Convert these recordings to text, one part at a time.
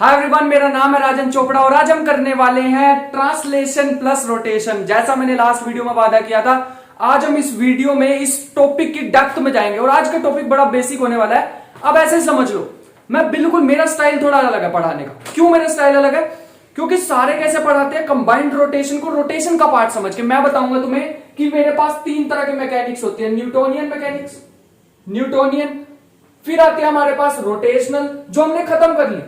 Hi everyone, मेरा नाम है राजन चोपड़ा और आज हम करने वाले हैं ट्रांसलेशन प्लस रोटेशन। जैसा मैंने लास्ट वीडियो में वादा किया था, आज हम इस वीडियो में इस टॉपिक की डेप्थ में जाएंगे और आज का टॉपिक बड़ा बेसिक होने वाला है। अब ऐसे समझ लो, मैं बिल्कुल, मेरा स्टाइल थोड़ा अलग है पढ़ाने का। क्यों मेरा स्टाइल अलग है? क्योंकि सारे कैसे पढ़ाते हैं, कंबाइंड रोटेशन को रोटेशन का पार्ट समझ के। मैं बताऊंगा तुम्हें कि मेरे पास तीन तरह की मैकेनिक्स होती है, न्यूटोनियन मैकेनिक्स, न्यूटोनियन, फिर आते हैं हमारे पास रोटेशनल, जो हमने खत्म कर ली,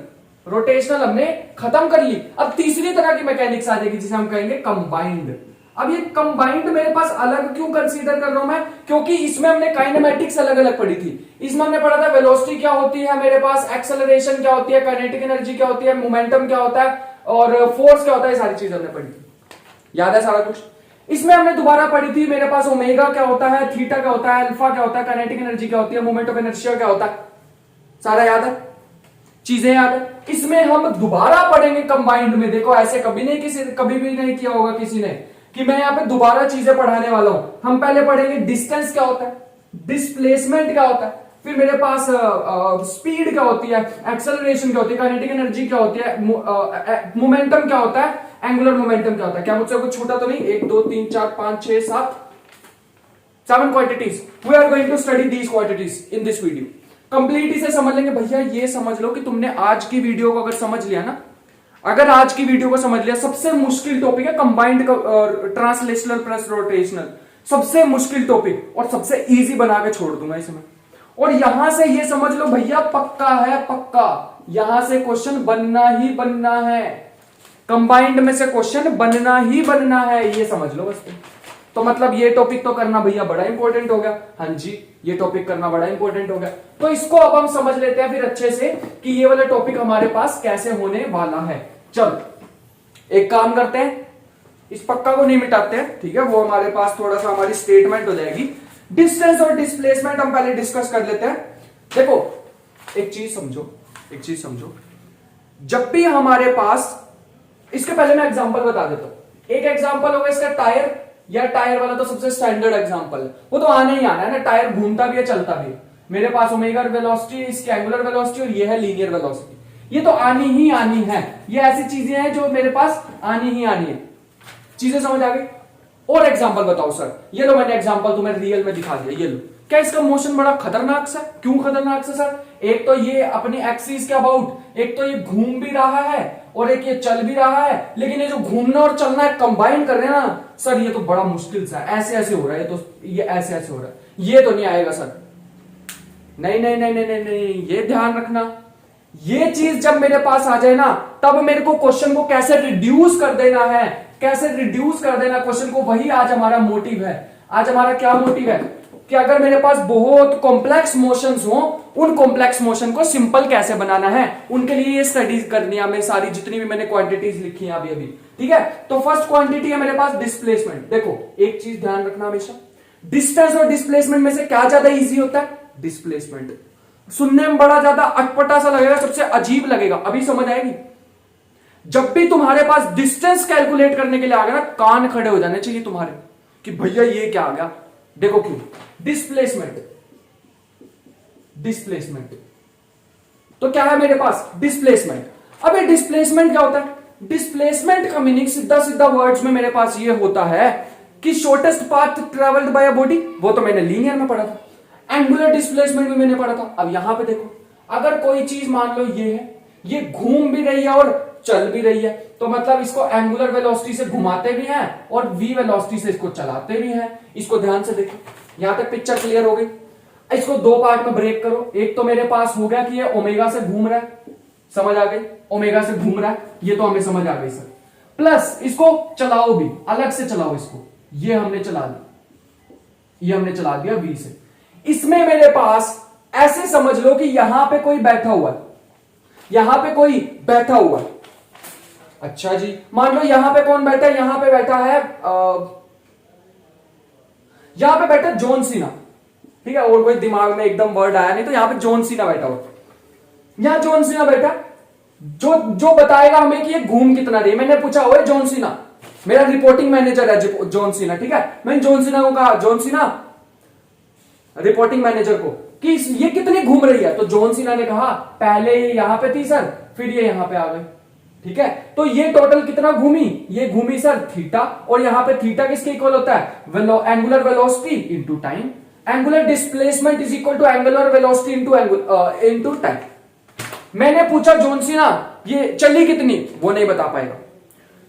रोटेशनल हमने खत्म कर ली। अब तीसरी तरह की मैकेनिक्स आ जाएगी जिसे हम कहेंगे कंबाइंड। अब ये कंबाइंड मेरे पास अलग क्यों कंसीडर कर रहा हूं मैं? क्योंकि इसमें हमने काइनेमेटिक्स अलग अलग पढ़ी थी। इसमें हमने पढ़ा था वेलोसिटी क्या होती है मेरे पास, एक्सेलरेशन क्या होती है, काइनेटिक एनर्जी क्या होती है, मोमेंटम क्या होता है और फोर्स क्या होता है। सारी चीजें हमने पढ़ी थी, याद है सारा कुछ। इसमें हमने दोबारा पढ़ी थी मेरे पास ओमेगा क्या होता है, थीटा क्या होता है, अल्फा क्या होता है, काइनेटिक एनर्जी क्या होती है, मोमेंट ऑफ इनर्शिया क्या होता है। सारा याद है, चीजें याद है। इसमें हम दोबारा पढ़ेंगे कंबाइंड में। देखो, ऐसे कभी भी नहीं किया होगा किसी ने कि मैं यहां पे दोबारा चीजें पढ़ाने वाला हूं। हम पहले पढ़ेंगे डिस्टेंस क्या होता है, डिस्प्लेसमेंट क्या होता है, फिर मेरे पास स्पीड क्या होती है, एक्सेलरेशन क्या होती है, काइनेटिक एनर्जी क्या होती है, मोमेंटम क्या होता है, एंगुलर मोमेंटम क्या होता है। क्या मुझसे कुछ छूटा तो नहीं? 1 2 3 4 5 6 7 quantities. We are going to study these quantities in this video. Complete इसे समझ लेंगे। भैया ये समझ लो कि तुमने आज की वीडियो को अगर समझ लिया ना, अगर आज की वीडियो को समझ लिया, सबसे मुश्किल टॉपिक है कंबाइंड ट्रांसलेशनल प्लस रोटेशनल, सबसे मुश्किल टॉपिक, और सबसे इजी बना के छोड़ दूंगा इसमें। और यहां से ये समझ लो भैया, पक्का है, पक्का यहां से क्वेश्चन बनना ही बनना है। कंबाइंड में से क्वेश्चन बनना ही बनना है, ये समझ लो बस। तो मतलब ये टॉपिक तो करना भैया बड़ा इंपॉर्टेंट हो गया। हाँ जी, ये टॉपिक करना बड़ा इंपॉर्टेंट हो गया। तो इसको अब हम समझ लेते हैं फिर अच्छे से कि ये वाला टॉपिक हमारे पास कैसे होने वाला है। चल एक काम करते हैं, इस पक्का को नहीं मिटाते हैं, ठीक है? वो हमारे पास थोड़ा सा हमारी स्टेटमेंट हो जाएगी। डिस्टेंस और डिस्प्लेसमेंट हम पहले डिस्कस कर लेते हैं। देखो एक चीज समझो, जब भी हमारे पास, इसके पहले मैं एग्जांपल बता देता हूं। एक एग्जांपल होगा इसका टायर, या टायर वाला तो सबसे स्टैंडर्ड एग्जांपल है, वो तो आने ही आना है ना। टायर घूमता भी है, चलता भी है। मेरे पास ओमेगा वेलोसिटी, इसकी एंगुलर वेलोसिटी, और ये है लीनियर वेलोसिटी। ये तो आनी ही आनी है। ये ऐसी चीजें हैं जो मेरे पास आनी ही आनी है। चीजें समझ आ गई? और एग्जांपल बताओ सर। ये लो, मैंने एग्जांपल तुम्हें रियल में दिखा दिया। ये लो, क्या इसका मोशन बड़ा खतरनाक सा? क्यों खतरनाक सा सर? एक तो ये अपनी एक्सिस के अबाउट, एक तो ये घूम भी रहा है और एक ये चल भी रहा है। लेकिन ये जो घूमना और चलना है कंबाइन कर रहे हैं ना सर, ये तो बड़ा मुश्किल सा है। ऐसे ऐसे हो रहा है, तो ये ऐसे ऐसे हो रहा है, ये तो नहीं आएगा सर। नहीं नहीं नहीं नहीं नहीं नहीं, ये ध्यान रखना। ये चीज जब मेरे पास आ जाए ना, तब मेरे को क्वेश्चन को कैसे रिड्यूस कर देना है, कैसे रिड्यूस कर देना क्वेश्चन को, वही आज हमारा मोटिव है। आज हमारा क्या मोटिव है कि अगर मेरे पास बहुत कॉम्प्लेक्स मोशंस हो, उन कॉम्प्लेक्स मोशन को सिंपल कैसे बनाना है, उनके लिए ये स्टडीज करनी है हमें सारी, जितनी भी मैंने क्वांटिटीज लिखी हैं अभी अभी, ठीक है? तो फर्स्ट क्वांटिटी है मेरे पास डिस्प्लेसमेंट। देखो एक चीज ध्यान रखना हमेशा, डिस्टेंस और डिस्प्लेसमेंट में से क्या ज्यादा इजी होता है? डिस्प्लेसमेंट। सुनने में बड़ा ज्यादा अटपटा सा लगेगा, सबसे अजीब लगेगा, अभी समझ आएगी। जब भी तुम्हारे पास डिस्टेंस कैलकुलेट करने के लिए आ गया ना, कान खड़े हो जाने चाहिए तुम्हारे कि भैया ये क्या आ गया। देखो क्यों? डिस्प्लेसमेंट, डिस्प्लेसमेंट तो क्या है मेरे पास? डिस्प्लेसमेंट। अब ये डिस्प्लेसमेंट क्या होता है? डिस्प्लेसमेंट का मीनिंग सीधा सीधा वर्ड्स में मेरे पास ये होता है कि shortest path travelled by a body. वो तो मैंने लीनियर में पढ़ा था। एंगुलर डिस्प्लेसमेंट भी मैंने पढ़ा था। अब यहां पे देखो, अगर कोई चीज मान लो ये है, ये घूम भी रही है और चल भी रही है, तो मतलब इसको एंगुलर वेलोसिटी से घुमाते भी हैं और वी वेलोसिटी से इसको चलाते भी हैं। इसको ध्यान से देखो, यहां तक पिक्चर क्लियर हो गई। इसको दो पार्ट में ब्रेक करो। एक तो मेरे पास हो गया कि ये ओमेगा से घूम रहा है, समझ आ गई? ओमेगा से घूम रहा है, ये तो हमें समझ आ गई सर। प्लस इसको चलाओ भी, अलग से चलाओ इसको, ये हमने चला दिया, ये हमने चला दिया वी से। इसमें मेरे पास ऐसे समझ लो कि यहां पे कोई बैठा हुआ है, यहां पे कोई बैठा हुआ है। अच्छा जी, मान लो यहां पे कौन बैठा है? यहां पे बैठा है यहां पे बैठा जॉन सीना, ठीक है? और कोई दिमाग में एकदम वर्ड आया नहीं, तो यहां पे जॉन सीना बैठा हुआ। यहां जॉन सीना बैठा, जो बताएगा हमें कि ये घूम कितना रही है। मैंने पूछा हुआ है जॉन सीना, मेरा रिपोर्टिंग मैनेजर है जॉन सीना, ठीक है? मैंने जॉन सीना को कहा, जॉन सीना, रिपोर्टिंग मैनेजर को, कि ये कितनी घूम रही है। तो जॉन सीना ने कहा पहले यहां पे थी सर, फिर ये यहां पे आ गए, ठीक है। तो ये टोटल कितना घूमी, ये घूमी सर थीटा, और यहां पे थीटा किसके इक्वल होता है, angular velocity into time. Angular displacement is equal to angular velocity into time. मैंने पूछा जॉन सीना ये चली कितनी, वो नहीं बता पाएगा,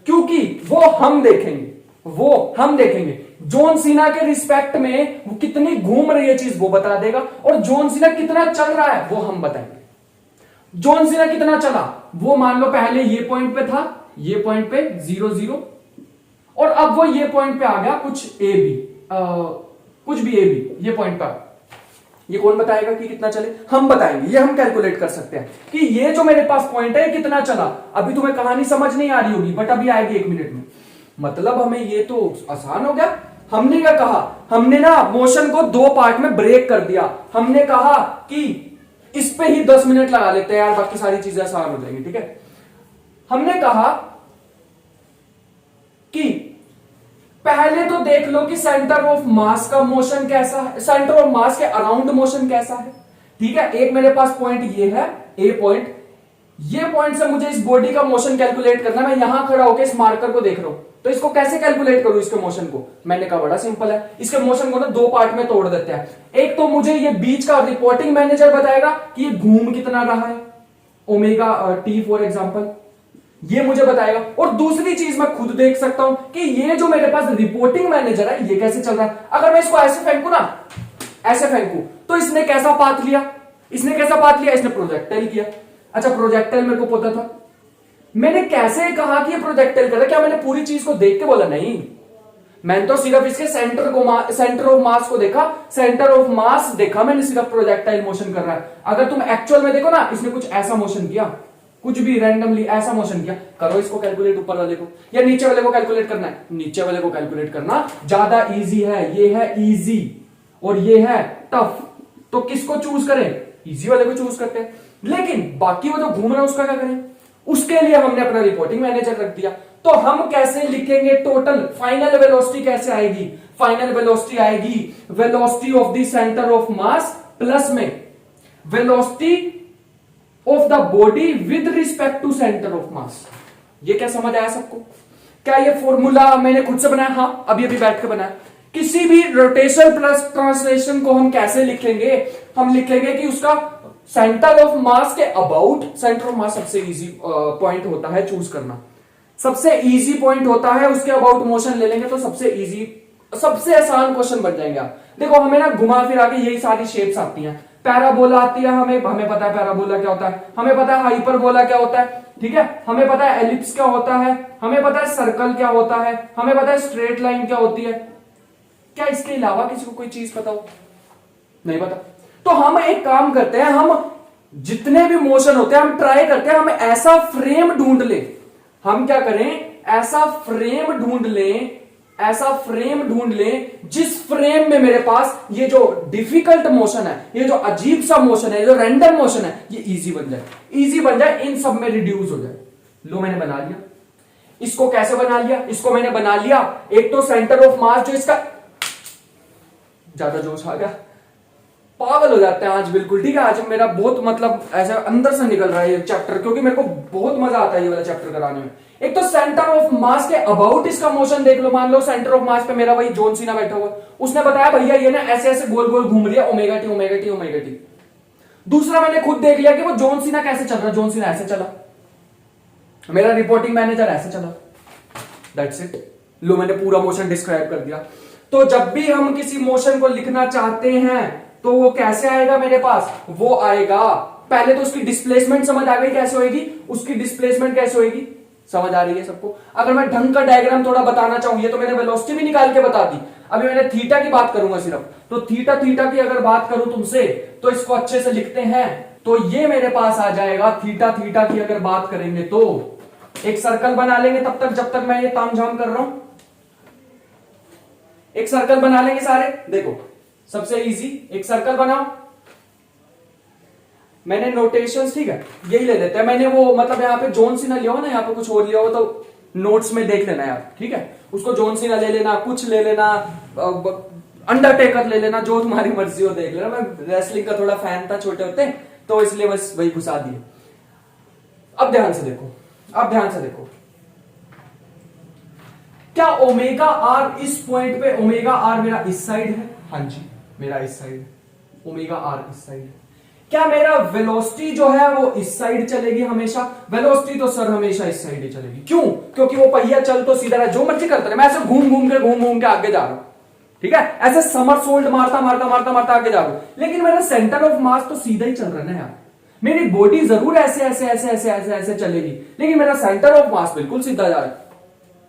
क्योंकि वो हम देखेंगे जॉन सीना के रिस्पेक्ट में वो कितनी घूम रही है चीज वो बता देगा, और जॉन सीना कितना चल रहा है वो हम बताएंगे। जॉन सीना कितना चला, वो मान लो पहले ये पॉइंट पे था, ये पॉइंट पे 0 0, और अब वो ये पॉइंट पे आ गया कुछ ए बी, ये पॉइंट पर। ये कौन बताएगा कि कितना चले, हम बताएंगे, ये हम कैलकुलेट कर सकते हैं कि ये जो मेरे पास पॉइंट है कितना चला। अभी तुम्हें कहानी समझ नहीं आ रही होगी, बट अभी आएगी 1 मिनट में। मतलब हमें ये तो आसान हो गया। हमने क्या कहा, हमने ना मोशन को 2 पार्ट में ब्रेक कर दिया। हमने कहा कि इस पे ही 10 मिनट लगा लेते हैं यार, बाकी सारी चीजें आसान हो जाएंगी, ठीक है। हमने कहा कि पहले तो देख लो कि सेंटर ऑफ मास का मोशन कैसा है, सेंटर ऑफ मास के अराउंड मोशन कैसा है, ठीक है। एक मेरे पास पॉइंट ये है, ए पॉइंट, ये पॉइंट से मुझे इस बॉडी का मोशन कैलकुलेट करना है। मैं यहां खड़ा होकर इस मार्कर को देख रहा हूं, तो इसको कैसे कैलकुलेट करूं इसके मोशन को। मैंने कहा बड़ा सिंपल है, इसके मोशन को ना 2 पार्ट में तोड़ देते हैं। एक तो मुझे ये बीच का रिपोर्टिंग मैनेजर बताएगा कि ये घूम कितना रहा है, ओमेगा टी फॉर एग्जांपल, ये मुझे बताएगा। और दूसरी चीज मैं खुद देख सकता हूं कि ये जो मेरे पास रिपोर्टिंग मैनेजर है ये कैसे चल रहा है। अगर मैं इसको ऐसे फेंकू ना, ऐसे फेंकू, तो इसने कैसा पाथ लिया, इसने प्रोजेक्टाइल किया। अच्छा, प्रोजेक्टाइल मेरे को पता था, मैंने कैसे कहा कि ये प्रोजेक्टाइल कर रहा है, क्या मैंने पूरी चीज को देख के बोला, नहीं, मैंने तो सिर्फ इसके सेंटर ऑफ मास को देखा, सेंटर ऑफ मास देखा मैंने, सिर्फ प्रोजेक्टाइल मोशन कर रहा है। अगर तुम एक्चुअल में देखो ना, इसने कुछ ऐसा मोशन किया, कुछ भी रैंडमली ऐसा मोशन किया, करो इसको कैलकुलेट ऊपर वाले को या नीचे वाले को कैलकुलेट करना है। नीचे वाले को कैलकुलेट करना ज्यादा इजी है, ये है इजी और ये है टफ, तो किसको चूज करें, इजी वाले को चूज करते हैं। लेकिन बाकी वो जो घूम रहा है उसका क्या करें, उसके लिए हमने अपना रिपोर्टिंग मैनेजर रख दिया। तो हम कैसे लिखेंगे टोटल, फाइनल वेलोसिटी कैसे आएगी, फाइनल वेलोसिटी आएगी velocity of the centre of mass plus में velocity of the body with respect to centre of mass. ये क्या समझ आया सबको, क्या ये फॉर्मूला मैंने खुद से बनाया, हाँ अभी बैठ के बनाया। किसी भी रोटेशन प्लस ट्रांसलेशन को हम कैसे लिखेंगे, हम लिखेंगे कि उसका सेंटर ऑफ मास के अबाउट, सेंटर ऑफ मास सबसे इजी पॉइंट होता है चूज करना, सबसे इजी पॉइंट होता है, उसके अबाउट मोशन ले लेंगे तो सबसे इजी, सबसे आसान क्वेश्चन बन जाएंगे। आप देखो, हमें ना घुमा फिरा के यही सारी शेप्स आती हैं। पैराबोला आती है, हमें पता है पैराबोला क्या होता है, हमें पता है हाइपरबोला क्या होता है, ठीक है, हमें पता है एलिप्स क्या होता है, हमें पता है सर्कल क्या होता है, हमें पता है स्ट्रेट लाइन क्या होती है। क्या इसके अलावा किसी को कोई चीज पता हो, नहीं पता। तो हम एक काम करते हैं, हम जितने भी मोशन होते हैं हम ट्राई करते हैं, हम ऐसा फ्रेम ढूंढ ले, हम क्या करें, ऐसा फ्रेम ढूंढ ले जिस फ्रेम में मेरे पास ये जो डिफिकल्ट मोशन है, ये जो अजीब सा मोशन है, ये जो रैंडम मोशन है, ये इजी बन जाए, इन सब में रिड्यूस हो जाए। लो मैंने बना लिया, इसको कैसे बना लिया, इसको मैंने बना लिया, एक तो सेंटर ऑफ मास जो इसका, ज्यादा जोश आ गया, पागल हो जाते हैं आज बिल्कुल, ठीक है। आज मेरा बहुत मतलब ऐसा अंदर से निकल रहा है ये चैप्टर, क्योंकि मेरे को बहुत मजा आता है ये वाला चैप्टर कराने में। एक तो सेंटर ऑफ मास के अबाउट इसका मोशन देख लो, मान लो सेंटर ऑफ मास पे मेरा वही जॉन सीना बैठा हुआ, उसने बताया भैया ये ना ऐसे ऐसे गोल गोल घूम रही है, omega T omega T omega T. दूसरा मैंने खुद देख लिया कि वो जॉन सीना कैसे चल रहा, जॉन सीना ऐसे चला, मेरा रिपोर्टिंग मैनेजर ऐसे चला, दैट्स इट। लो मैंने पूरा मोशन डिस्क्राइब कर दिया। तो जब भी हम किसी मोशन को लिखना चाहते हैं तो वो कैसे आएगा मेरे पास, वो आएगा, पहले तो उसकी डिस्प्लेसमेंट समझ आ गई कैसे होगी, उसकी डिस्प्लेसमेंट कैसे होगी, समझ आ रही है सबको। अगर मैं ढंग का डायग्राम थोड़ा बताना चाहूं, ये तो मैंने वेलोसिटी भी निकाल के बता दी, अभी मैंने थीटा की बात करूंगा सिर्फ, तो थीटा की अगर बात करूं तुमसे, तो इसको अच्छे से लिखते हैं, तो ये मेरे पास आ जाएगा थीटा की अगर बात करेंगे तो एक सर्कल बना लेंगे, तब तक जब तक मैं ये तामझाम कर रहा हूं, एक सर्कल बना लेंगे सारे। देखो सबसे इजी, एक सर्कल बनाओ, मैंने नोटेशंस, ठीक है, यही ले लेते हैं। मैंने वो मतलब यहाँ पे जॉन सीना लिया हो ना, यहाँ पे कुछ और लिया हो तो नोट्स में देख लेना यार, ठीक है। उसको जॉन सीना ले लेना, कुछ ले लेना, अंडरटेकर ले लेना, जो तुम्हारी मर्जी हो देख लेना। मैं रेसलिंग का थोड़ा फैन था छोटे होते, तो इसलिए बस वही घुसा दिए। अब ध्यान से देखो, अब ध्यान से देखो, क्या ओमेगा आर इस पॉइंट पे, ओमेगा आर मेरा इस साइड है, हाँ जी मेरा इस साइड है, ओमेगा आर इस साइड है। क्या मेरा वेलोसिटी जो है वो इस साइड चलेगी हमेशा? वेलोसिटी तो सर हमेशा इस साइड ही चलेगी। क्यों? क्योंकि वो पहिया चल तो सीधा है, जो मर्जी करते रहे, मैं ऐसे घूम घूम के आगे जा रहा हूं, ठीक है, ऐसे समरसोल्ट मारता आगे जा रहा हूं, लेकिन मेरा सेंटर ऑफ मास तो सीधा ही चल रहा है ना यार। मेरी बॉडी जरूर ऐसे ऐसे ऐसे ऐसे ऐसे ऐसे चलेगी, लेकिन मेरा सेंटर ऑफ मास बिल्कुल सीधा जा रहा है।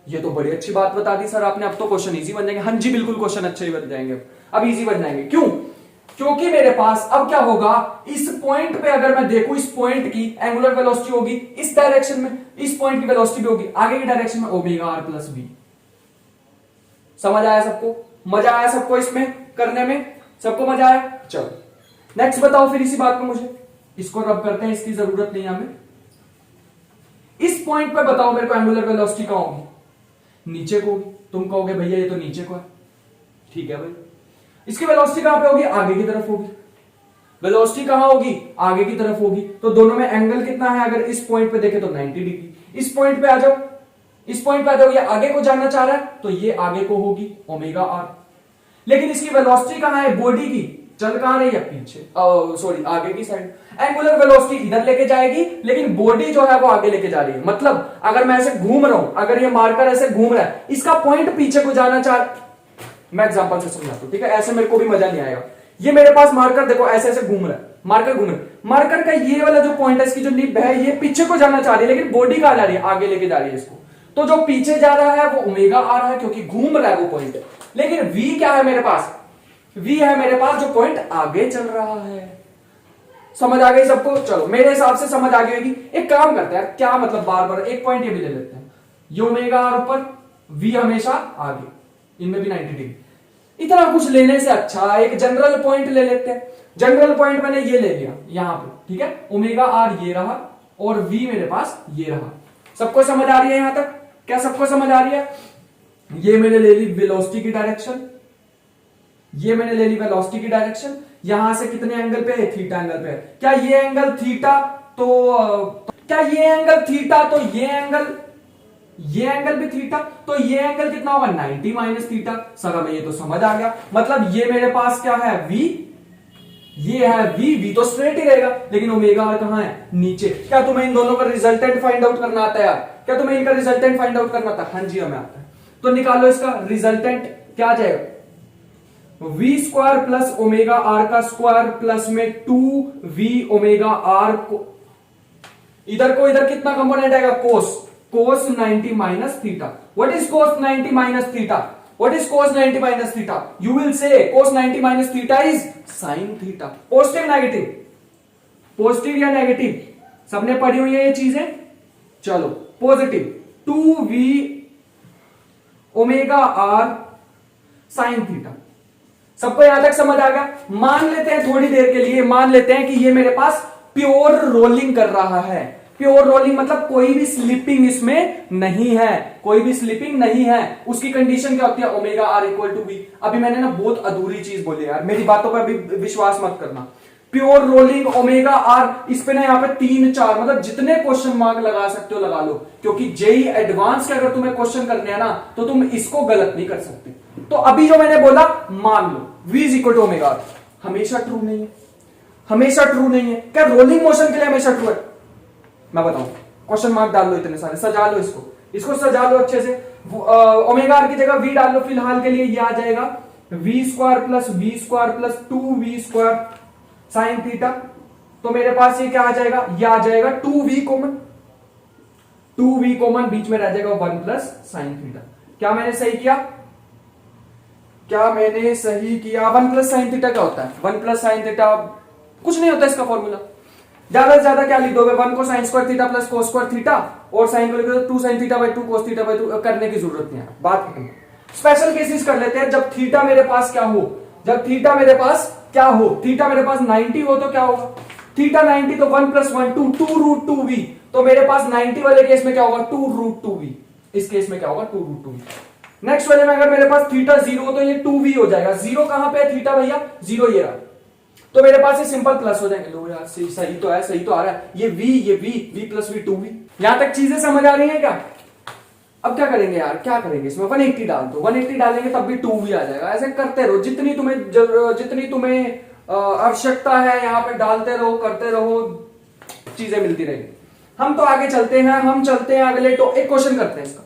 ये तो बड़ी अच्छी बात बता दी सर आपने, अब तो क्वेश्चन इजी बन जाएंगे। हाँ जी बिल्कुल क्वेश्चन अच्छे ही बन जाएंगे, अब इजी बन जाएंगे। क्यों? क्योंकि मेरे पास अब क्या होगा, इस पॉइंट पे अगर मैं देखूं, इस पॉइंट की एंगुलर वेलोसिटी होगी इस डायरेक्शन में, इस पॉइंट की वेलोसिटी भी होगी आगे की डायरेक्शन में, ओमेगा आर प्लस बी। समझ आया सबको? मजा आया सबको इसमें करने में? सबको मजा आया? चलो नेक्स्ट बताओ फिर इसी बात पे मुझे, इसको रब करते हैं, इसकी जरूरत नहीं है हमें। इस पॉइंट पे बताओ मेरे को एंगुलर वेलोसिटी कहां होगी? नीचे को होगी। तुम कहोगे भैया ये तो नीचे को है, ठीक है भाई। इसकी वेलोसिटी कहां पे होगी? आगे की तरफ होगी। वेलोसिटी कहां होगी? आगे की तरफ होगी। तो दोनों में एंगल कितना है? अगर इस पॉइंट पे देखें तो 90 डिग्री। इस पॉइंट पे आ जाओ, इस पॉइंट पे आ जाओ, ये आगे को जाना चाह रहा है तो ये आगे को होगी ओमेगा आर। लेकिन इसकी वेलोसिटी कहां है बॉडी की? चल कहां रही है? पीछे, सॉरी आगे की साइड। एंगुलर वेलोसिटी इधर लेके जाएगी, लेकिन बॉडी जो है वो आगे लेके जा रही है। मतलब अगर मैं ऐसे घूम रहा हूं, अगर ये मार्कर ऐसे घूम रहा है, इसका पॉइंट पीछे को जाना चाह, मैं एग्जांपल से समझाता हूं, ठीक है, ऐसे मेरे को भी मजा नहीं आएगा। ये मेरे पास मार्कर देखो ऐसे ऐसे घूम रहा है, मार्कर घूम रहा है, मार्कर का ये वाला जो पॉइंट है, इसकी जो निब है, ये पीछे को जाना चाह रही है, लेकिन बॉडी कहां जा रही है? आगे लेके जा रही है इसको। तो जो पीछे जा रहा है वो ओमेगा आ रहा है, क्योंकि घूम रहा है वो पॉइंट। लेकिन वी क्या है मेरे पास? वी है मेरे पास जो पॉइंट आगे चल रहा है। समझ आ गई सबको? चलो मेरे हिसाब से समझ आ गई होगी। एक काम करते हैं, क्या मतलब बार बार एक पॉइंट ये भी ले लेते हैं, ये ओमेगा आर ऊपर, वी हमेशा आगे, इनमें भी 90 डिग्री। इतना कुछ लेने से अच्छा एक जनरल पॉइंट ले लेते हैं। जनरल पॉइंट मैंने ये ले लिया यहां पे, ठीक है, ओमेगा आर ये रहा और वी मेरे पास ये रहा। सबको समझ आ रही है यहां तक? क्या सबको समझ आ रही है? ये मैंने ले ली वेलोसिटी की डायरेक्शन, ये मैंने ले ली वेलोसिटी की डायरेक्शन। यहां से कितने एंगल पे है? थीटा एंगल पे है। क्या ये एंगल थीटा तो क्या ये एंगल थीटा तो ये एंगल भी थीटा, तो ये एंगल कितना होगा? 90 माइनस थीटा। सर हमें ये तो समझ आ गया, मतलब ये मेरे पास क्या है? वी, ये है वी तो स्ट्रेट ही रहेगा, लेकिन ओमेगा आर कहां है? नीचे। क्या तुम्हें इन दोनों का रिजल्टेंट फाइंड आउट करना आता है यार? क्या तुम्हें इनका रिजल्टेंट फाइंड आउट करना आता है? हाँ जी हमें आता है। तो निकालो इसका रिजल्टेंट, क्या आ जाएगा? V square plus omega r का स्क्वायर प्लस में 2v ओमेगा आर को इधर कितना कंपोनेंट आएगा? Cos 90 minus theta. What is cos 90 minus theta? What is cos 90 minus theta? You will say cos 90 minus theta is sin theta. Positive negative? Positive या negative? सबने पढ़ी हुई है ये चीजें। चलो positive 2v omega r sine theta. सबको यहां तक समझ आ गया? मान लेते हैं थोड़ी देर के लिए, मान लेते हैं कि ये मेरे पास प्योर रोलिंग कर रहा है। प्योर रोलिंग मतलब कोई भी स्लिपिंग इसमें नहीं है, कोई भी स्लिपिंग नहीं है। उसकी कंडीशन क्या होती है? Omega r equal to b. अभी मैंने ना बहुत अधूरी चीज बोली यार, मेरी बातों पर अभी विश्वास मत करना। प्योर रोलिंग ओमेगा आर, इस पे ना यहाँ पे 3-4 मतलब जितने क्वेश्चन मार्क लगा सकते हो लगा लो, क्योंकि जेई एडवांस के अगर तुम्हें क्वेश्चन करने हैं ना तो तुम इसको गलत नहीं कर सकते। तो अभी जो मैंने बोला मान लो v is equal to omega r, हमेशा ट्रू नहीं है, हमेशा ट्रू नहीं है। क्या रोलिंग मोशन के लिए हमेशा ट्रू है? मैं बताऊं, क्वेश्चन मार्क डाल लो इतने सारे, सजा लो इसको सजा लो अच्छे से। ओमेगा आर की जगह वी डाल लो, फिलहाल के लिए ये आ जाएगा v square plus 2v square sine theta. तो मेरे पास ये क्या आ जाएगा? ये आ जाएगा 2v कॉमन, 2v कॉमन, बीच में रह जाएगा 1 प्लस साइन थीटा। क्या मैंने सही किया? क्या मैंने सही किया? 1 प्लस साइन थीटा क्या होता है? 1 प्लस साइन थीटा कुछ नहीं होता इसका फॉर्मूला। ज्यादा से ज्यादा क्या लिख दोगे? 1 को sine square theta plus cos square theta, और साइन को लिख दो 2 sine theta by 2 cos theta by 2। करने की जरूरत नहीं है, बात खत्म। स्पेशल केसेस कर लेते हैं, जब थीटा मेरे पास क्या हो, जब थीटा मेरे पास क्या हो, थीटा मेरे पास 90 हो तो क्या होगा? थीटा 90 तो 1 प्लस 1 2 रूट 2v। तो मेरे पास 90 वाले केस में क्या होगा? 2 रूट 2v। इस केस में क्या होगा? 2 रूट 2v। नेक्स्ट वाले में अगर मेरे पास थीटा 0 हो तो ये 2v हो जाएगा। 0 कहां पे है थीटा भैया? 0 ये रहा। तो मेरे पास ये सिंपल प्लस हो जाएंगे। लो यार सही तो है, सही तो आ रहा है। ये v प्लस v 2v। यहां तक चीजें समझ आ रही हैं क्या? अब क्या करेंगे यार, क्या करेंगे इसमें, 180 डाल दो, 180 डालेंगे तब भी 2v आ जाएगा। ऐसे करते रहो, जितनी तुम्हें आवश्यकता है यहाँ पे डालते रहो, करते रहो, चीजें मिलती रहेगी। हम तो आगे चलते हैं, हम चलते हैं अगले। तो एक क्वेश्चन करते हैं इसका,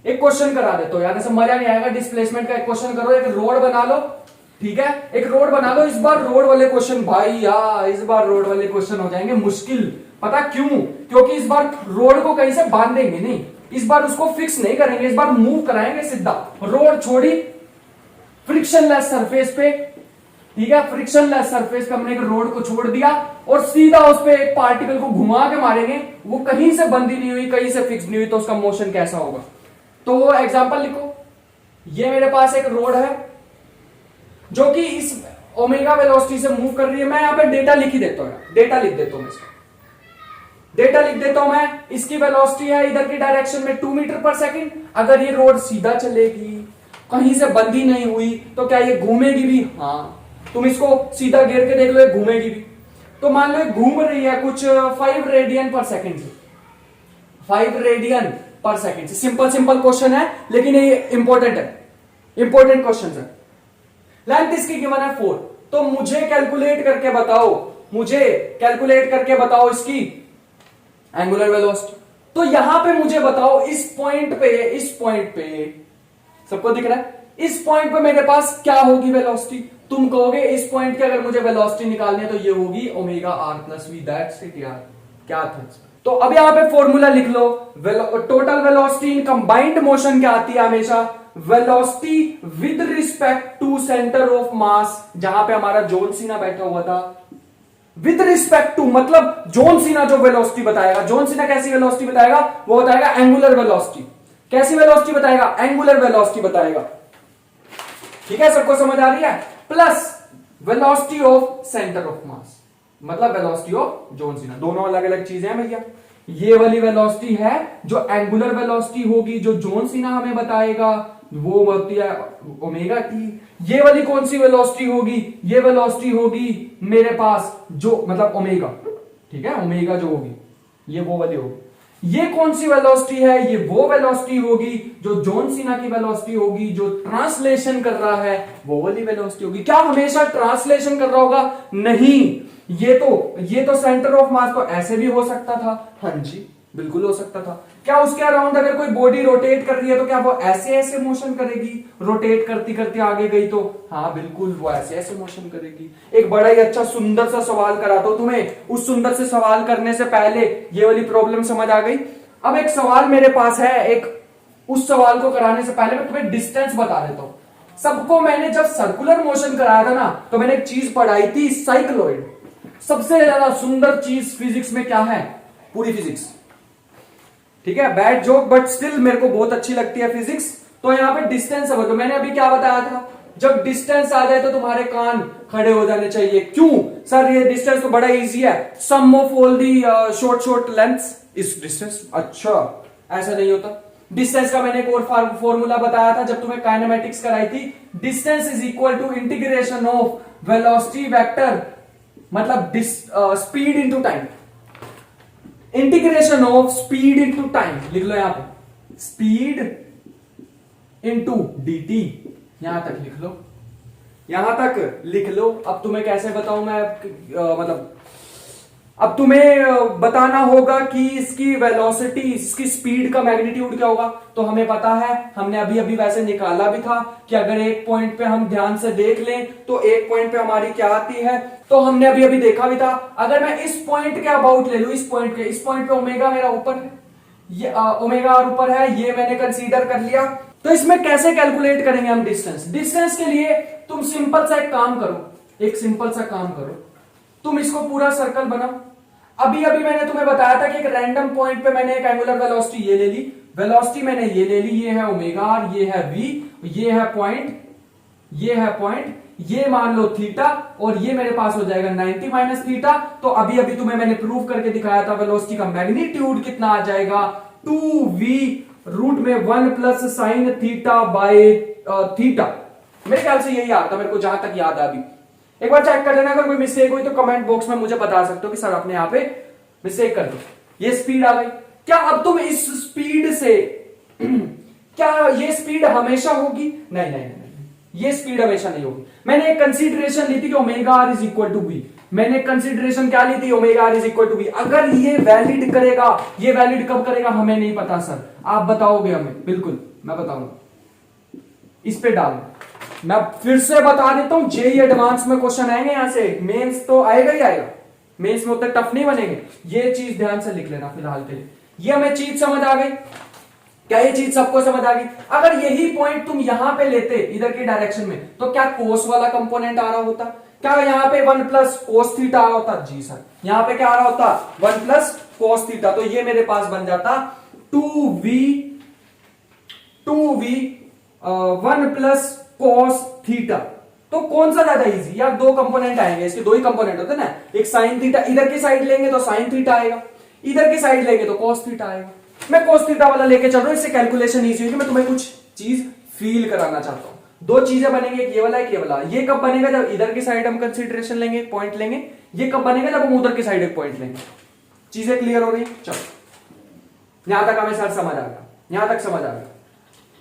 एक क्वेश्चन करा दे तो यार ऐसे मजा नहीं आएगा। डिस्प्लेसमेंट का एक क्वेश्चन करो, एक रोड बना लो, ठीक है, एक रोड बना लो। इस बार रोड वाले क्वेश्चन भाई यार, इस बार रोड वाले क्वेश्चन हो जाएंगे मुश्किल। पता क्यों? क्योंकि इस बार रोड को कहीं से बांधेंगे नहीं, इस बार उसको फिक्स नहीं करेंगे, इस बार मूव कराएंगे सीधा। रोड छोड़ी, फ्रिक्शनलेस सरफेस पे, ठीक है, फ्रिक्शनलेस सरफेस पे हमने एक रोड को छोड़ दिया और सीधा उस पे एक पार्टिकल को घुमा के मारेंगे। वो कहीं से बंधी नहीं हुई, कहीं से फिक्स नहीं हुई, तो उसका मोशन कैसा होगा? तो एग्जांपल लिखो, ये मेरे पास एक रोड है जो कि इस ओमेगा वेलोसिटी से मूव कर रही है। मैं यहां पे डेटा लिख ही देता हूं, डेटा लिख देता हूं मैं इसका, डेटा लिख देता हूं मैं। इसकी वेलोसिटी है इधर की डायरेक्शन में 2 मीटर पर सेकंड। अगर ये रोड सीधा चलेगी, कहीं से बंधी नहीं हुई, तो क्या ये घूमेगी भी? हाँ, तुम इसको सीधा घेर के देख लो, ये घूमेगी भी। तो मान लो घूम रही है कुछ 5 रेडियन पर सेकंड से, 5 रेडियन पर सेकंड से। सिंपल क्वेश्चन है, लेकिन ये इंपॉर्टेंट है, इंपॉर्टेंट क्वेश्चन है। लेंथ इसकी गिवन है 4। तो मुझे कैलकुलेट करके बताओ, मुझे कैलकुलेट करके बताओ इसकी एंगुलर वेलोसिटी। तो यहां पे मुझे बताओ, इस पॉइंट पे सबको दिख रहा है, इस पॉइंट पे मेरे पास क्या होगी वेलोसिटी? तुम कहोगे इस पॉइंट की अगर मुझे वेलोसिटी निकालनी है तो ये होगी omega R plus V. That's it यार, क्या था? तो अब यहां पे फॉर्मूला लिख लो। Total velocity in combined motion क्या आती है हमेशा? Velocity with respect to centre of mass, जहां पे हमारा जॉन सीना बैठा हुआ था। विद रिस्पेक्ट टू मतलब जॉन सीना जो वेलोसिटी बताएगा, जॉन सीना कैसी वेलोसिटी बताएगा? वो बताएगा एंगुलर वेलोसिटी। कैसी वेलोसिटी बताएगा? एंगुलर वेलोसिटी बताएगा। ठीक है, सबको समझ आ रही है? Plus velocity of centre of मास, मतलब वेलोसिटी ऑफ जॉन सीना। दोनों अलग अलग चीजें हैं भैया। ये वाली वेलोसिटी है जो एंगुलर वेलोसिटी होगी, जो जॉन सीना हमें बताएगा वो होती है ओमेगा टी। ये वाली कौन सी वेलोसिटी होगी? ये वेलोसिटी होगी मेरे पास जो मतलब ओमेगा, ठीक है, ओमेगा जो होगी ये वो वाली होगी। ये कौन सी वेलोसिटी है? ये वो वेलोसिटी होगी जो जॉन सीना की वेलोसिटी होगी, जो ट्रांसलेशन कर रहा है वो वाली वेलोसिटी होगी। क्या हमेशा ट्रांसलेशन कर रहा होगा? नहीं, ये तो सेंटर ऑफ मास तो ऐसे भी हो सकता था। हाँ जी, बिल्कुल हो सकता था। क्या उसके अराउंड अगर कोई बॉडी रोटेट कर रही है तो क्या वो ऐसे ऐसे मोशन करेगी? रोटेट करती करती आगे गई तो हाँ बिल्कुल वो ऐसे ऐसे मोशन करेगी। एक बड़ा ही अच्छा सुंदर सा सवाल कराता हूं तुम्हें। उस सुंदर से सवाल करने से पहले ये वाली प्रॉब्लम समझ आ गई। अब एक सवाल मेरे पास है, उस सवाल को कराने से पहले मैं तुम्हें डिस्टेंस बता देता हूं। सबको मैंने जब सर्कुलर मोशन कराया था ना, तो मैंने एक चीज पढ़ाई थी, साइक्लोइड। सबसे ज्यादा सुंदर चीज फिजिक्स में क्या है? पूरी फिजिक्स, ठीक है, बैड जोक बट स्टिल मेरे को बहुत अच्छी लगती है फिजिक्स। तो यहां पे डिस्टेंस समझो। मैंने अभी क्या बताया था? जब डिस्टेंस आ जाए तो तुम्हारे कान खड़े हो जाने चाहिए। क्यों सर? ये डिस्टेंस तो बड़ा इजी है, sum of all the short lengths is distance. अच्छा, ऐसा नहीं होता। डिस्टेंस का मैंने एक और फॉर्मूला बताया था जब तुम्हें काइनेमेटिक्स कराई थी। Distance is equal to integration of velocity vector, मतलब speed into time. Integration of speed into time लिख लो यहां पे, स्पीड इंटू dt। यहां तक लिख लो, यहां तक लिख लो। अब तुम्हें कैसे बताऊं मैं? मतलब अब तुम्हें बताना होगा कि इसकी वेलोसिटी, इसकी स्पीड का मैग्नीट्यूड क्या होगा। तो हमें पता है, हमने अभी अभी वैसे निकाला भी था कि अगर एक पॉइंट पे हम ध्यान से देख लें तो एक पॉइंट पे हमारी क्या आती है। तो हमने अभी अभी देखा भी था। अगर मैं इस पॉइंट के अबाउट ले लू, इस पॉइंट पे ओमेगा मेरा ऊपर है, ये ओमेगा और ऊपर है, ये मैंने कंसीडर कर लिया। तो इसमें कैसे कैलकुलेट करेंगे हम डिस्टेंस? डिस्टेंस के लिए तुम सिंपल सा एक काम करो, तुम इसको पूरा सर्कल बनाओ। अभी अभी मैंने तुम्हें बताया था कि एक रैंडम पॉइंट पे मैंने एक एंगुलर वेलोसिटी ये ले ली, वेलोसिटी मैंने ये ले ली, ये है ओमेगा और ये है v, ये है पॉइंट, ये मान लो थीटा, और ये मेरे पास हो जाएगा 90 माइनस थीटा। तो अभी अभी तुम्हें मैंने प्रूव करके दिखाया था वेलोसिटी का मैग्नीट्यूड कितना आ जाएगा, 2v रूट में 1 plus sine theta by theta. मेरे ख्याल से यही आता, मेरे को जहां तक याद है अभी एक बार चेक कर लेना, अगर कोई मिस्टेक हुई तो कमेंट बॉक्स में मुझे बता सकते हो कि सर आपने यहाँ पे मिस्टेक कर दी। ये स्पीड आ गई। क्या अब तुम इस स्पीड से क्या ये स्पीड हमेशा होगी? नहीं नहीं नहीं, ये स्पीड हमेशा नहीं होगी। मैंने एक कंसीडरेशन ली थी कि omega r is equal to b. मैंने कंसीडरेशन क्या ली थी? Omega r is equal to b. अगर ये वैलिड करेगा, ये वैलिड कब करेगा हमें नहीं पता सर, आप बताओगे हमें। बिल्कुल मैं बताऊंगा, इस पे डाल। मैं फिर से बता देता हूं, जेई एडवांस में क्वेश्चन आएंगे यहां से, मेंस तो आएगा ही आएगा, मेंस में उतने टफ नहीं बनेंगे। ये चीज ध्यान से लिख लेना फिलहाल के लिए। ये हमें चीज समझ आ गई? क्या ये चीज सबको समझ आ गई? अगर यही पॉइंट तुम यहां पे लेते इधर की डायरेक्शन में, तो क्या कोस वाला कंपोनेंट आ रहा होता? क्या यहाँ पे 1 प्लस कोस थीटा आ रहा होता? जी सर। यहाँ पे क्या आ रहा होता? 1 प्लस कोस थीटा। तो ये मेरे पास बन जाता 2v 1 प्लस कोस थीटा। तो कौन सा ज्यादा इजी? यार दो कंपोनेंट आएंगे, इसके दो ही कंपोनेंट होते हैं ना, एक साइन थीटा, इधर की साइड लेंगे तो साइन थीटा आएगा, इधर की साइड लेंगे तो कोस थीटा आएगा। मैं कोस थीटा वाला लेके चल रहा हूं, इससे कैलकुलेशन इजी होगी। मैं तुम्हें कुछ चीज फील कराना चाहता हूं। दो चीजें बनेंगे, एक ये वाला एक ये वाला। ये कब बनेगा? जब इधर की साइड हम कंसीडरेशन लेंगे, पॉइंट लेंगे। ये कब बनेगा? जब हम उधर की साइड एक पॉइंट लेंगे। चीजें क्लियर हो रही? चलो यहां तक हमें सर समझ आ गया, यहां तक समझ आ गया।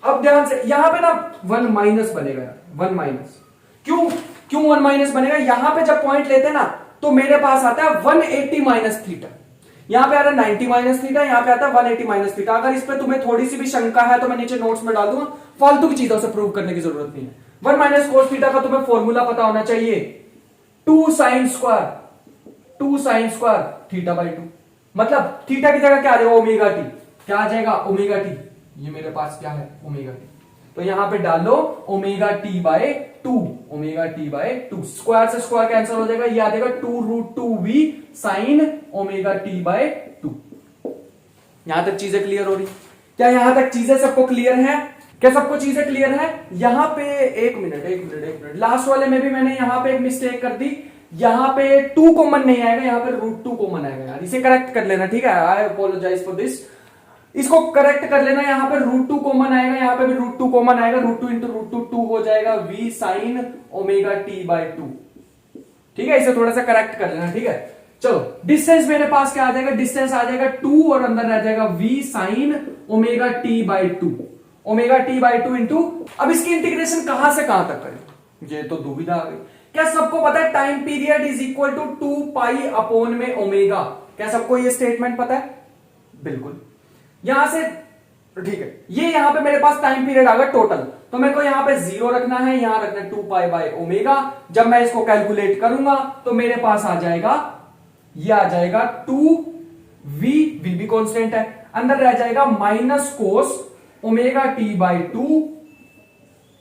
अब ध्यान से, यहां पे ना 1 माइनस बनेगा, 1 माइनस। क्यों 1 माइनस बनेगा? यहां पे जब पॉइंट लेते हैं ना, तो मेरे पास आता है 180 माइनस थीटा। यहां पे आता है 90 माइनस थीटा, यहां पे आता है 180 माइनस थीटा। अगर इस पे तुम्हें थोड़ी सी भी शंका है तो मैं नीचे नोट्स में डाल दूंगा, फालतू की चीजों से प्रूव करने की जरूरत नहीं है। 1 माइनस कोस थीटा का तुम्हें फॉर्मूला पता होना चाहिए, 2 साइन स्क्वायर थीटा बाई 2। मतलब थीटा की जगह क्या आ जाएगा? Omega t. क्या आ जाएगा? Omega t. ये मेरे पास क्या है? Omega t. तो यहां पे डाल लो omega t by 2, omega t by 2। Square से स्क्वायर कैंसिल हो जाएगा, ये आ जाएगा 2√2v sign omega t by 2। यहां तक चीजें क्लियर हो रही? क्या यहां तक चीजें सबको क्लियर है? क्या सबको चीजें क्लियर है? यहां पे एक मिनट, लास्ट वाले में भी मैंने यहां पे एक मिस्टेक कर दी। यहां पे 2 कॉमन नहीं आएगा, यहां पे √2 कॉमन आएगा यार, इसे करेक्ट कर लेना, ठीक है? आई अपोलोजाइज फॉर दिस। इसको करेक्ट कर लेना, यहां पे √2 कॉमन आएगा, यहां पे भी √2 कॉमन आएगा, √2 इंटू √2 2 हो जाएगा v sine omega t by 2। ठीक है, इसे थोड़ा सा करेक्ट कर लेना, ठीक है? चलो डिस्टेंस मेरे पास क्या आ जाएगा? डिस्टेंस आ जाएगा 2 और अंदर रह जाएगा v sine omega t by 2, omega t by 2 into. अब इसकी इंटीग्रेशन कहां से कहां तक करें, ये तो दुविधा आ गई। क्या सबको पता है time period is equal to 2 pi upon में ओमेगा? क्या सबको ये स्टेटमेंट पता है? बिल्कुल। यहां से ठीक है, ये यहां पे मेरे पास टाइम पीरियड आ गया टोटल, तो मेरे को यहां पे 0 रखना है, यहां रखना है 2 पाई बाय ओमेगा। जब मैं इसको कैलकुलेट करूंगा तो मेरे पास आ जाएगा, ये आ जाएगा 2v, v भी कांस्टेंट है, अंदर रह जाएगा minus cos omega t by 2,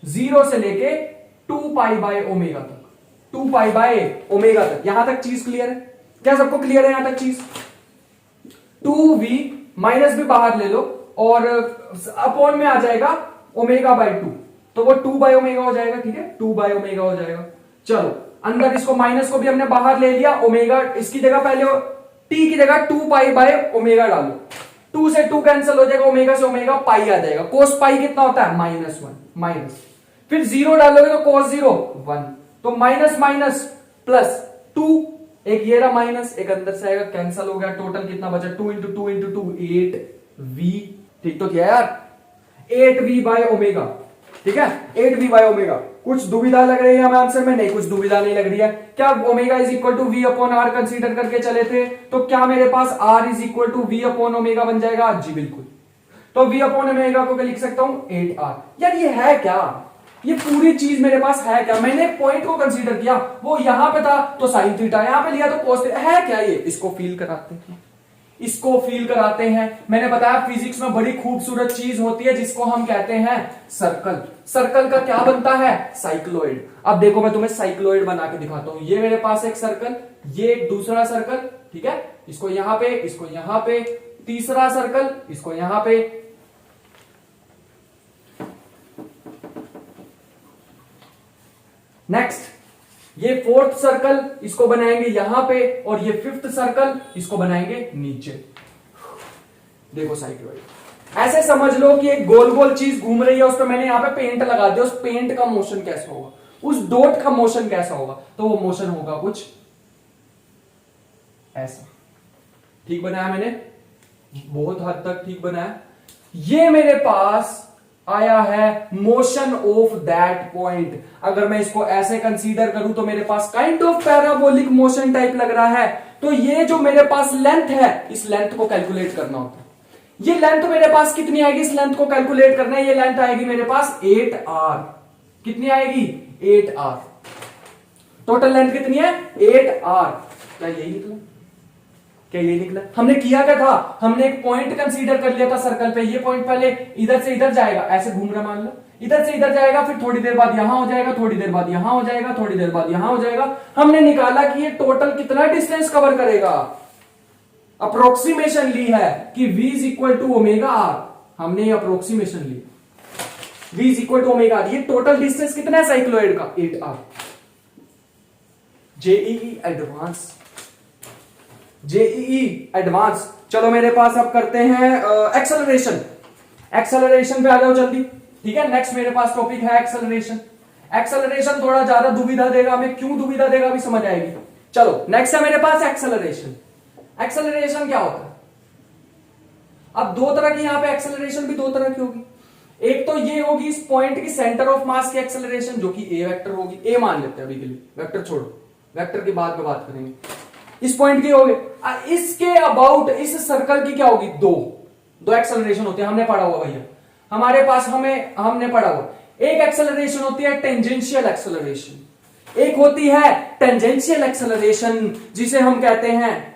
0 से लेके 2 पाई बाय ओमेगा तक, 2 पाई बाय ओमेगा तक। यहां तक चीज क्लियर है? क्या सबको क्लियर है यहां तक चीज? 2v माइनस भी बाहर ले लो और अपॉन में आ जाएगा ओमेगा बाय 2, तो वो 2 बाय ओमेगा हो जाएगा, ठीक है? 2 बाय ओमेगा हो जाएगा। चलो अंदर इसको माइनस को भी हमने बाहर ले लिया, ओमेगा इसकी जगह पहले टी की जगह 2 पाई बाय ओमेगा डालो, 2 से 2 कैंसिल हो जाएगा, ओमेगा से ओमेगा पाई आ जाएगा। कोस पाई कितना होता है? -1 माइनस, फिर 0 डालोगे तो कोस 0 1, तो माइनस माइनस प्लस 2, एक ये रहा माइनस, एक अंदर से आएगा, कैंसिल हो गया। टोटल कितना बचा? 2 इंटू 2 इंटू 2 8v। ठीक तो क्या यार? 8v बाय ओमेगा, ठीक है? 8v by omega. कुछ दुविधा लग रही है हमें आंसर में? नहीं, कुछ दुविधा नहीं लग रही है। क्या omega is equal to v upon r consider करके चले थे, तो क्या मेरे पास r is equal to v upon omega बन जाएगा? जी बिल्कुल। तो वी अपॉन ओमेगा को क्या लिख सकता हूं? 8r। यार ये है क्या? ये पूरी चीज मेरे पास है क्या? मैंने पॉइंट को कंसीडर किया, वो यहां पे था तो साइन थीटा, यहां पे लिया तो कोस थीटा। है क्या ये? इसको फील कराते हैं, इसको फील कराते हैं। मैंने बताया फिजिक्स में बड़ी खूबसूरत चीज होती है जिसको हम कहते हैं सर्कल। सर्कल का क्या बनता है? साइक्लोइड। अब देखो मैं तुम्हें साइक्लोइड बना के दिखाता हूं। ये मेरे पास एक सर्कल, ये एक दूसरा सर्कल, ठीक है? इसको यहां पे, इसको यहां पे, तीसरा सर्कल, इसको यहां पे, नेक्स्ट ये 4th सर्कल, इसको बनाएंगे यहां पे, और ये 5th सर्कल, इसको बनाएंगे नीचे। देखो साइक्लोइड ऐसे समझ लो कि एक गोल गोल चीज घूम रही है, उस पर मैंने यहां पे पेंट लगा दिया। उस पेंट का मोशन कैसे होगा? उस डॉट का मोशन कैसा होगा, तो वो मोशन होगा कुछ ऐसा। ठीक बनाया मैंने, बहुत हद तक ठीक बनाया। ये मेरे पास आया है मोशन ऑफ दैट पॉइंट। अगर मैं इसको ऐसे कंसीडर करूं तो मेरे पास kind of parabolic motion type लग रहा है। तो ये जो मेरे पास लेंथ है, इस लेंथ को कैलकुलेट करना होता है। ये लेंथ मेरे पास कितनी आएगी, इस लेंथ को कैलकुलेट करना है। ये लेंथ आएगी मेरे पास 8r। कितनी आएगी, 8r। टोटल लेंथ कितनी है, 8r। क्या यही निकला, क्या ये निकला? हमने किया क्या था, हमने एक पॉइंट कंसीडर कर लिया था सर्कल पे। ये पॉइंट पहले इधर से इधर जाएगा, ऐसे घूम रहा मान लो, इधर से इधर जाएगा, फिर थोड़ी देर बाद यहां हो जाएगा, थोड़ी देर बाद यहां हो जाएगा, थोड़ी देर बाद यहां हो जाएगा। हमने निकाला कि ये टोटल कितना डिस्टेंस कवर करेगा। अप्रोक्सीमेशन ली है कि v is equal to omega r. हमने अप्रोक्सीमेशन ली, v is equal to omega r. ये टोटल डिस्टेंस कितना है साइक्लोइड का, 8r। JEE advance, JEE advance. चलो मेरे पास अब करते हैं एक्सेलरेशन। एक्सेलरेशन पे आ जाओ जल्दी। ठीक है, नेक्स्ट मेरे पास टॉपिक है एक्सेलरेशन। एक्सेलरेशन थोड़ा ज्यादा दुविधा देगा हमें, क्यों दुविधा देगा अभी समझ आएगी। चलो नेक्स्ट है मेरे पास एक्सेलरेशन। एक्सेलरेशन क्या होता है, अब दो तरह की यहां पे एक्सेलरेशन भी दो तरह की होगी। एक तो ये होगी इस पॉइंट की सेंटर ऑफ मास की एक्सेलरेशन, जो कि ए वेक्टर होगी। ए मान लेते हैं अभी के लिए, वेक्टर छोड़ो, वेक्टर की बाद में बात करेंगे। इस पॉइंट की होगी, इसके अबाउट इस सर्कल की क्या होगी, दो एक्सेलरेशन होते हैं। हमने पढ़ा हुआ भैया, हमारे पास हमने पढ़ा हुआ। एक एक्सेलरेशन होती है टेंजेंशियल एक्सेलरेशन, एक होती है टेंजेंशियल एक्सेलरेशन जिसे हम कहते हैं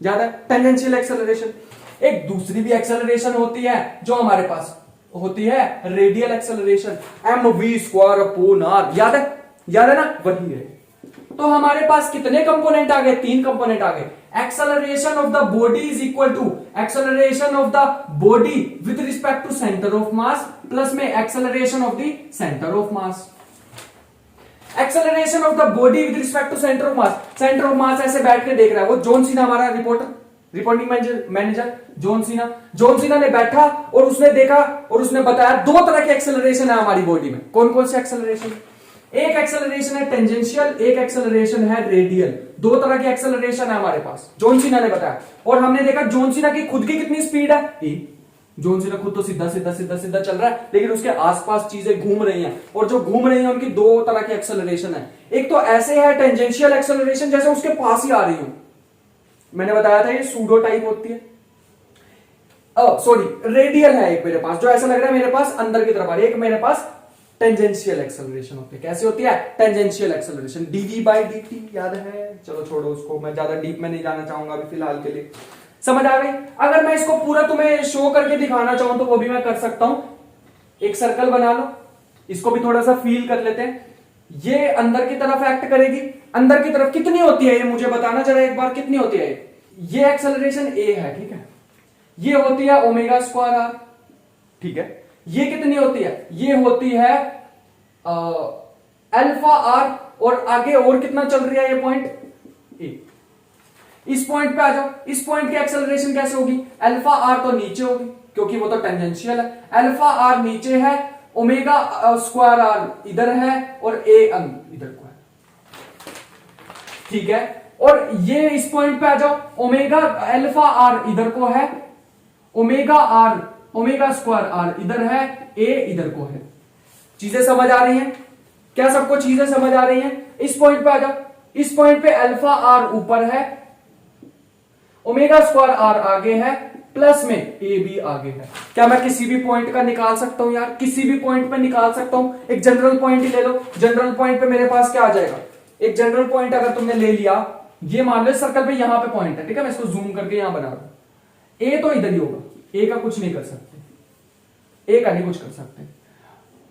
ज्यादा टेंजेंशियल एक्सेलरेशन। एक दूसरी भी एक्सेलरेशन होती है जो हमारे पास होती है रेडियल एक्सेलरेशन, mv²/r। याद है ना, वही है। तो हमारे पास कितने कंपोनेंट आ गए, 3 कंपोनेंट आ गए। Acceleration of the body is equal to acceleration of the body with respect to centre of mass plus में acceleration of the centre of mass. Acceleration of the body with respect to centre of mass. Centre of mass ऐसे बैठ के देख रहा है वो John Cena, हमारा reporting manager John Cena ने बैठा और उसने देखा और उसने बताया 2 तरह के एक्सेलरेशन है हमारी बॉडी में। कौन कौन से एक्सेलरेशन, एक एक्सेलरेशन है टेंजेंशियल, एक एक्सेलरेशन है रेडियल। 2 तरह के एक्सेलरेशन है हमारे पास, जॉन सीना ने बताया। और हमने देखा जॉन सीना की खुद की कितनी स्पीड है, जॉन सीना खुद तो सीधा सीधा सीधा सीधा चल रहा है, लेकिन उसके आसपास चीजें घूम रही हैं, और जो घूम रही हैं उनकी 2 तरह की एक्सेलरेशन है। एक तो ऐसे है टेंजेंशियल एक्सेलरेशन, जैसे उसके पास ही आ रही हूं, मैंने बताया था ये सूडो टाइप होती है। सॉरी, रेडियल है एक मेरे पास, जो ऐसा लग रहा है मेरे पास अंदर की तरफ आ रही है। एक मेरे पास टेंजेंशियल एक्सेलरेशन होती है। कैसे होती है टेंजेंशियल एक्सेलरेशन, dv/dt, याद है। चलो छोड़ो उसको, मैं ज्यादा डीप में नहीं जाना चाहूंगा अभी फिलहाल के लिए। समझ आ गई। अगर मैं इसको पूरा तुम्हें शो करके दिखाना चाहूं तो वो भी मैं कर सकता हूं। एक सर्कल बना लो, इसको भी थोड़ा सा फील कर लेते हैं। ये अंदर की तरफ एक्ट करेगी, अंदर की तरफ कितनी होती है ये मुझे बताना जरा एक बार, कितनी होती है ये एक्सेलरेशन ए है, ठीक है। ये होती है ω²r, ठीक है। ये कितनी होती है, ये होती है α/r, और आगे और कितना चल रही है ये पॉइंट ए। इस पॉइंट पे आ जाओ, इस पॉइंट की एक्सेलरेशन कैसे होगी, α/r तो नीचे होगी क्योंकि वो तो टेंजेंशियल है। α/r नीचे है, ω²r इधर है, और a इधर को है, ठीक है। और ये इस पॉइंट पे आ जाओ, α/r इधर को है, ω²r इधर है, a इधर को है। चीजें समझ आ रही हैं क्या, सबको चीजें समझ आ रही हैं। इस पॉइंट पे आ जाओ, इस पॉइंट पे α/r ऊपर है, ω²r आगे है, प्लस में a भी आगे है। क्या मैं किसी भी पॉइंट का निकाल सकता हूं यार, किसी भी पॉइंट पे निकाल सकता हूं। एक जनरल पॉइंट ही ले लो, जनरल पॉइंट पे मेरे पास क्या आ जाएगा, एक जनरल पॉइंट अगर तुमने ले लिया, ये मान लो सर्कल पे यहां पे पॉइंट है, ठीक है। मैं इसको जूम करके यहां बना रहा हूं, ए तो इधर ही होगा, ए का कुछ नहीं कर सकते, ए का नहीं कुछ कर सकते।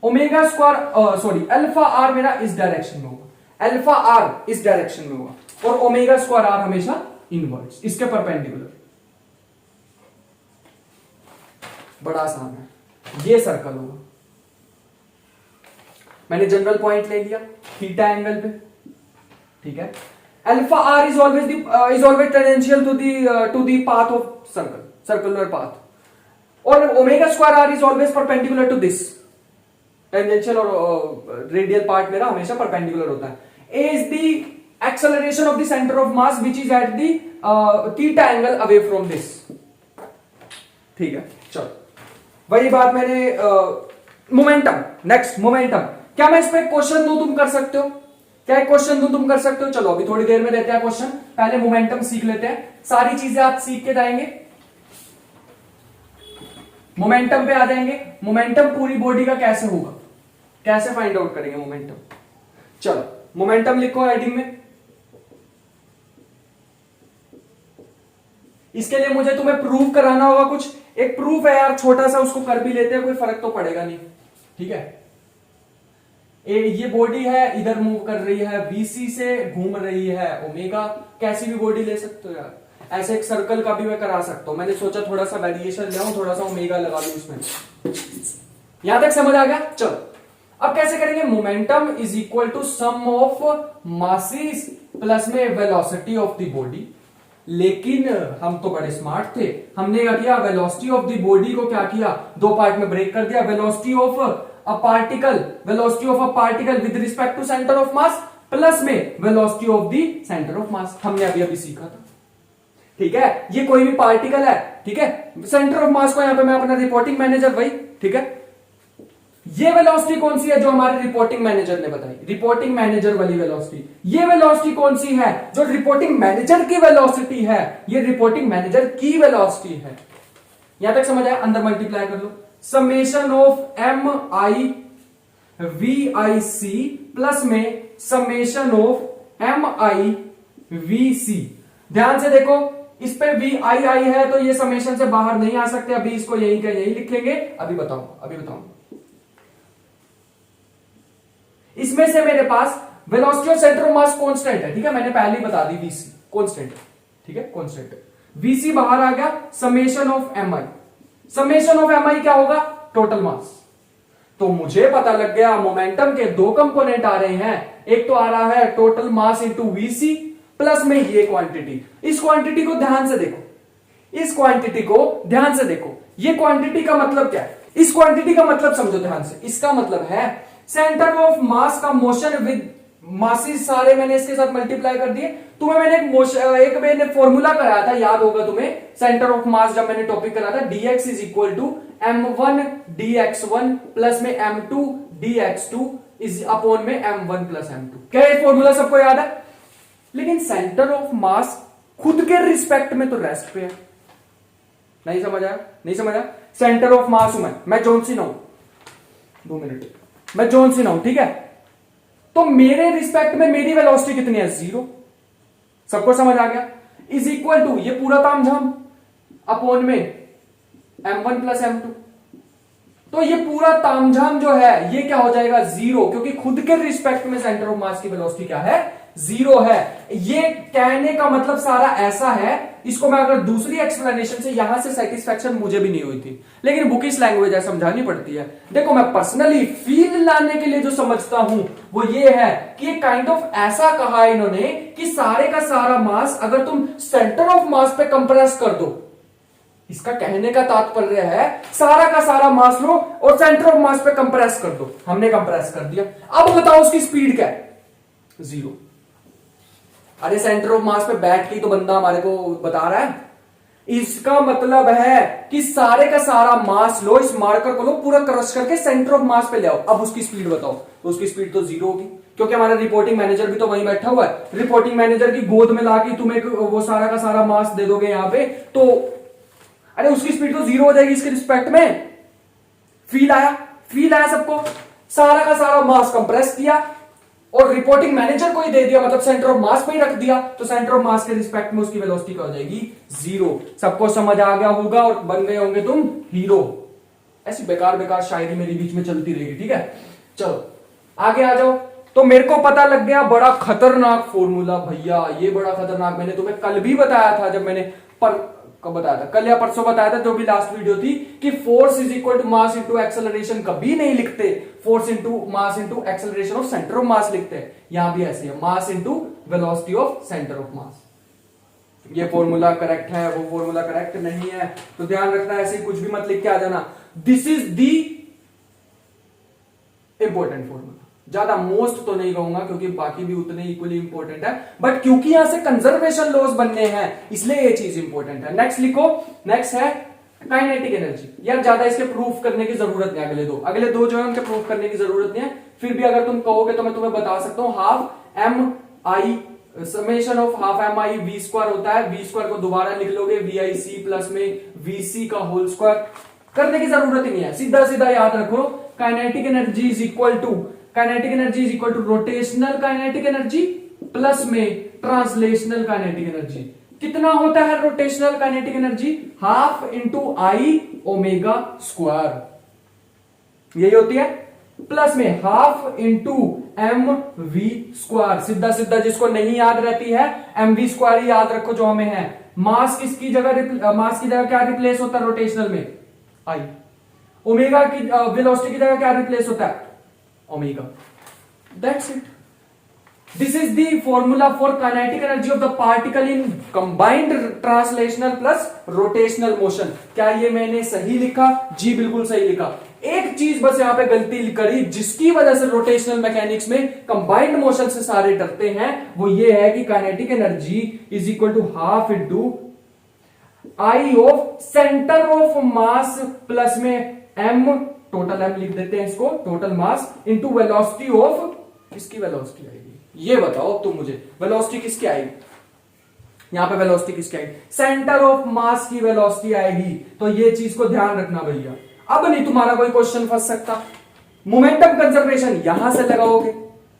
α/r मेरा इस डायरेक्शन में होगा, α/r इस डायरेक्शन में होगा, और ω²r हमेशा इनवर्ड्स, इसके परपेंडिकुलर। बड़ा आसान है, ये सर्कल होगा। मैंने जनरल पॉइंट ले लिया थीटा एंगल पे, ठीक है। α/r is always tangential to the path of circular path, और ω²r is always perpendicular to this, tangential और रेडियल पार्ट मेरा हमेशा परपेंडिकुलर होता है. A is the acceleration of the centre of mass which is at the theta angle away from this. ठीक है, चलो वही बात मैंने मोमेंटम. Next momentum. क्या मैं इस पे क्वेश्चन दूं, तुम कर सकते हो? क्या एक क्वेश्चन दूं, तुम कर सकते हो? चलो अभी थोड़ी देर में रहते हैं क्वेश्चन, पहले मोमेंटम सीख लेते हैं. सारी चीजें आप सीख के जाएंगे, मोमेंटम पे आ जाएंगे. मोमेंटम पूरी बॉडी का कैसे होगा, कैसे फाइंड आउट करेंगे मोमेंटम. चलो मोमेंटम लिखो हेडिंग में. इसके लिए मुझे तुम्हें प्रूव कराना होगा कुछ. एक प्रूफ है यार छोटा सा, उसको कर भी लेते हैं, कोई फर्क तो पड़ेगा नहीं. ठीक है, ये बॉडी है, इधर मूव कर रही है, बीसी से घूम रही है ओमेगा. कैसी भी बॉडी ले सकते हो यार. ऐसे एक सर्कल का भी मैं करा सकता हूं. मैंने सोचा थोड़ा सा वेरिएशन ले आऊं, थोड़ा सा ओमेगा लगा लूं इसमें. यहां तक समझ आ गया. चलो अब कैसे करेंगे. Momentum is equal to sum of masses plus में वेलोसिटी ऑफ द बॉडी. लेकिन हम तो बड़े स्मार्ट थे, हमने क्या किया, वेलोसिटी ऑफ द बॉडी को क्या किया, दो पार्ट में ब्रेक कर दिया. Velocity of a particle, velocity of a particle with respect to centre of mass plus में velocity of the centre of mass. हमने अभी अभी सीखा था. ठीक है, ये कोई भी पार्टिकल है. ठीक है, सेंटर ऑफ मास को यहां पे मैं अपना रिपोर्टिंग मैनेजर वही. ठीक है, ये वेलोसिटी कौन सी है जो हमारे रिपोर्टिंग मैनेजर ने बताई, रिपोर्टिंग मैनेजर वाली वेलोसिटी. ये वेलोसिटी कौन सी है जो रिपोर्टिंग मैनेजर की वेलोसिटी है, ये रिपोर्टिंग मैनेजर की वेलोसिटी है. यहां तक समझ आया. अंदर मल्टीप्लाई कर लो. Summation of m i v i c plus में summation of m i v c. ध्यान से देखो, इस पे वी आई आई है तो ये समेशन से बाहर नहीं आ सकते. अभी इसको यही का यही लिख लेंगे. अभी बताऊं. इसमें से मेरे पास velocity of centre of mass constant है. ठीक है, मैंने पहले ही बता दी, वीसी कांस्टेंट. ठीक है, कांस्टेंट. वीसी बाहर आ गया. Summation of m i, summation of m i क्या होगा, टोटल मास. तो मुझे पता लग गया मोमेंटम के दो कंपोनेंट आ रहे हैं. एक तो आ रहा है total mass into VC plus में ये क्वांटिटी. इस क्वांटिटी को ध्यान से देखो, इस क्वांटिटी को ध्यान से देखो. ये क्वांटिटी का मतलब क्या है, इस क्वांटिटी का मतलब समझो ध्यान से. इसका मतलब है सेंटर ऑफ मास का मोशन विद मासेस सारे मैंने इसके साथ मल्टीप्लाई कर दिए. तुम्हें मैंने फॉर्मूला कराया था, याद होगा तुम्हें, सेंटर ऑफ मास जब मैंने टॉपिक करा था. dx is equal to m1 dx1 plus में m2 dx2 इज अपॉन में m1 प्लस m2. क्या ये फॉर्मूला सबको याद है? लेकिन सेंटर ऑफ मास खुद के रिस्पेक्ट में तो रेस्ट पे है. नहीं समझ आया. सेंटर ऑफ मास हूं मैं जॉन सीना हूं. 2 मिनट, मैं जॉन सीना हूं. ठीक है, तो मेरे रिस्पेक्ट में मेरी वेलोसिटी कितनी है, 0. सबको समझ आ गया. इज इक्वल टू ये पूरा तामझाम अपॉन में m1 प्लस m2. तो ये पूरा तामझाम जो है ये क्या हो जाएगा, 0, क्योंकि खुद के रिस्पेक्ट में सेंटर ऑफ मास की वेलोसिटी क्या है, 0 है. ये कहने का मतलब सारा ऐसा है. इसको मैं अगर दूसरी एक्सप्लेनेशन से यहां से सेटिस्फैक्शन मुझे भी नहीं हुई थी, लेकिन बुकिश लैंग्वेज है, समझानी पड़ती है. देखो मैं पर्सनली फील लाने के लिए जो समझता हूं वो ये है कि ये काइंड ऑफ ऐसा कहा है इन्होंने कि सारे का सारा मास अगर तुम सेंटर ऑफ मास पे कंप्रेस कर दो, इसका कहने का तात्पर्य है सारा का सारा मास लो और सेंटर ऑफ मास पे कंप्रेस कर दो. हमने कंप्रेस कर दिया. अब बताओ उसकी स्पीड क्या है, 0. अरे सेंटर ऑफ मास पे बैठ के तो बंदा हमारे को बता रहा है. इसका मतलब है कि सारे का सारा मास लो, इस मार्कर को लो, पूरा क्रश करके सेंटर ऑफ मास पे ले आओ. अब उसकी स्पीड बताओ. तो उसकी स्पीड तो 0 होगी, क्योंकि हमारा रिपोर्टिंग मैनेजर भी तो वहीं बैठा हुआ है. रिपोर्टिंग मैनेजर की गोद में लाके तुम्हें वो सारा का सारा मास दे दोगे यहां पे, तो अरे उसकी स्पीड तो 0 हो जाएगी इसके रिस्पेक्ट में. फील आया सबको. सारा का सारा मास कंप्रेस किया और रिपोर्टिंग मैनेजर को ही दे दिया, मतलब सेंटर ऑफ मास पे ही रख दिया, तो सेंटर ऑफ मास के रिस्पेक्ट में उसकी वेलोसिटी क्या हो जाएगी, 0. सबको समझ आ गया होगा और बन गए होंगे तुम हीरो. ऐसी बेकार शायरी मेरे बीच में चलती रहेगी. ठीक है, चलो आगे आ जाओ. तो मेरे को पता लग गया बड़ा खतरनाक फॉर्मूला भैया, ये बड़ा खतरनाक. मैंने तुम्हें कल भी बताया था, जब मैंने कब बताया था, कल या परसों बताया था, जो भी लास्ट वीडियो थी, कि force is equal to mass into acceleration कभी नहीं लिखते. Force into mass into acceleration of centre of mass लिखते हैं. यहां भी ऐसे है, mass into velocity of centre of mass. ये फॉर्मूला करेक्ट है, वो फॉर्मूला करेक्ट नहीं है, तो ध्यान रखना, ऐसे कुछ भी मत लिख के आ जाना. This is the important formula, ज्यादा मोस्ट तो नहीं कहूंगा क्योंकि बाकी भी उतने इक्वली इंपॉर्टेंट है, बट क्योंकि यहां से कंजर्वेशन लॉज बनने हैं इसलिए ये चीज इंपॉर्टेंट है। नेक्स्ट लिखो, नेक्स्ट है काइनेटिक एनर्जी। यार ज्यादा इसके प्रूफ करने की जरूरत नहीं, अगले दो जो है उनके प्रूफ करने की जरूरत नहीं है, फिर भी अगर तुम कहोगे तो मैं तुम्हें बता सकता हूं। Half m i summation of half m i v square होता है, वी स्क्वायर को दोबारा लिख लोगे वी आई सी प्लस में वी सी का होल स्क्वायर, करने की जरूरत ही नहीं है, सीधा सीधा याद रखो kinetic energy is equal to rotational kinetic energy plus में ट्रांसलेशनल काइनेटिक एनर्जी। कितना होता है rotational kinetic energy? Half into I omega square, यही होती है, प्लस में half into m v square. सीधा सीधा जिसको नहीं याद रहती है एम वी स्क्वायर ही याद रखो जो हमें है। मास किसकी जगह, मास की जगह क्या रिप्लेस होता है रोटेशनल में? आई। ओमेगा की वेलोसिटी की जगह क्या रिप्लेस होता है? Omega. That's it. This is the formula for kinetic energy of the particle in combined translational plus rotational motion. क्या ये मैंने सही लिखा? जी बिल्कुल सही लिखा। एक चीज बस यहां पे गलती करी जिसकी वजह से रोटेशनल मैकेनिक्स में कंबाइंड मोशन से सारे डरते हैं, वो ये है कि kinetic energy is equal to half into i of centre of mass plus में एम, टोटल एम लिख देते हैं इसको, total mass into velocity of, किसकी वेलोसिटी आएगी ये बताओ तुम मुझे, वेलोसिटी किसकी आएगी? यहां पे वेलोसिटी किसकी आएगी? सेंटर ऑफ मास की वेलोसिटी आएगी। तो ये चीज को ध्यान रखना भैया, अब नहीं तुम्हारा कोई क्वेश्चन फंस सकता। मोमेंटम कंजर्वेशन यहां से लगाओगे,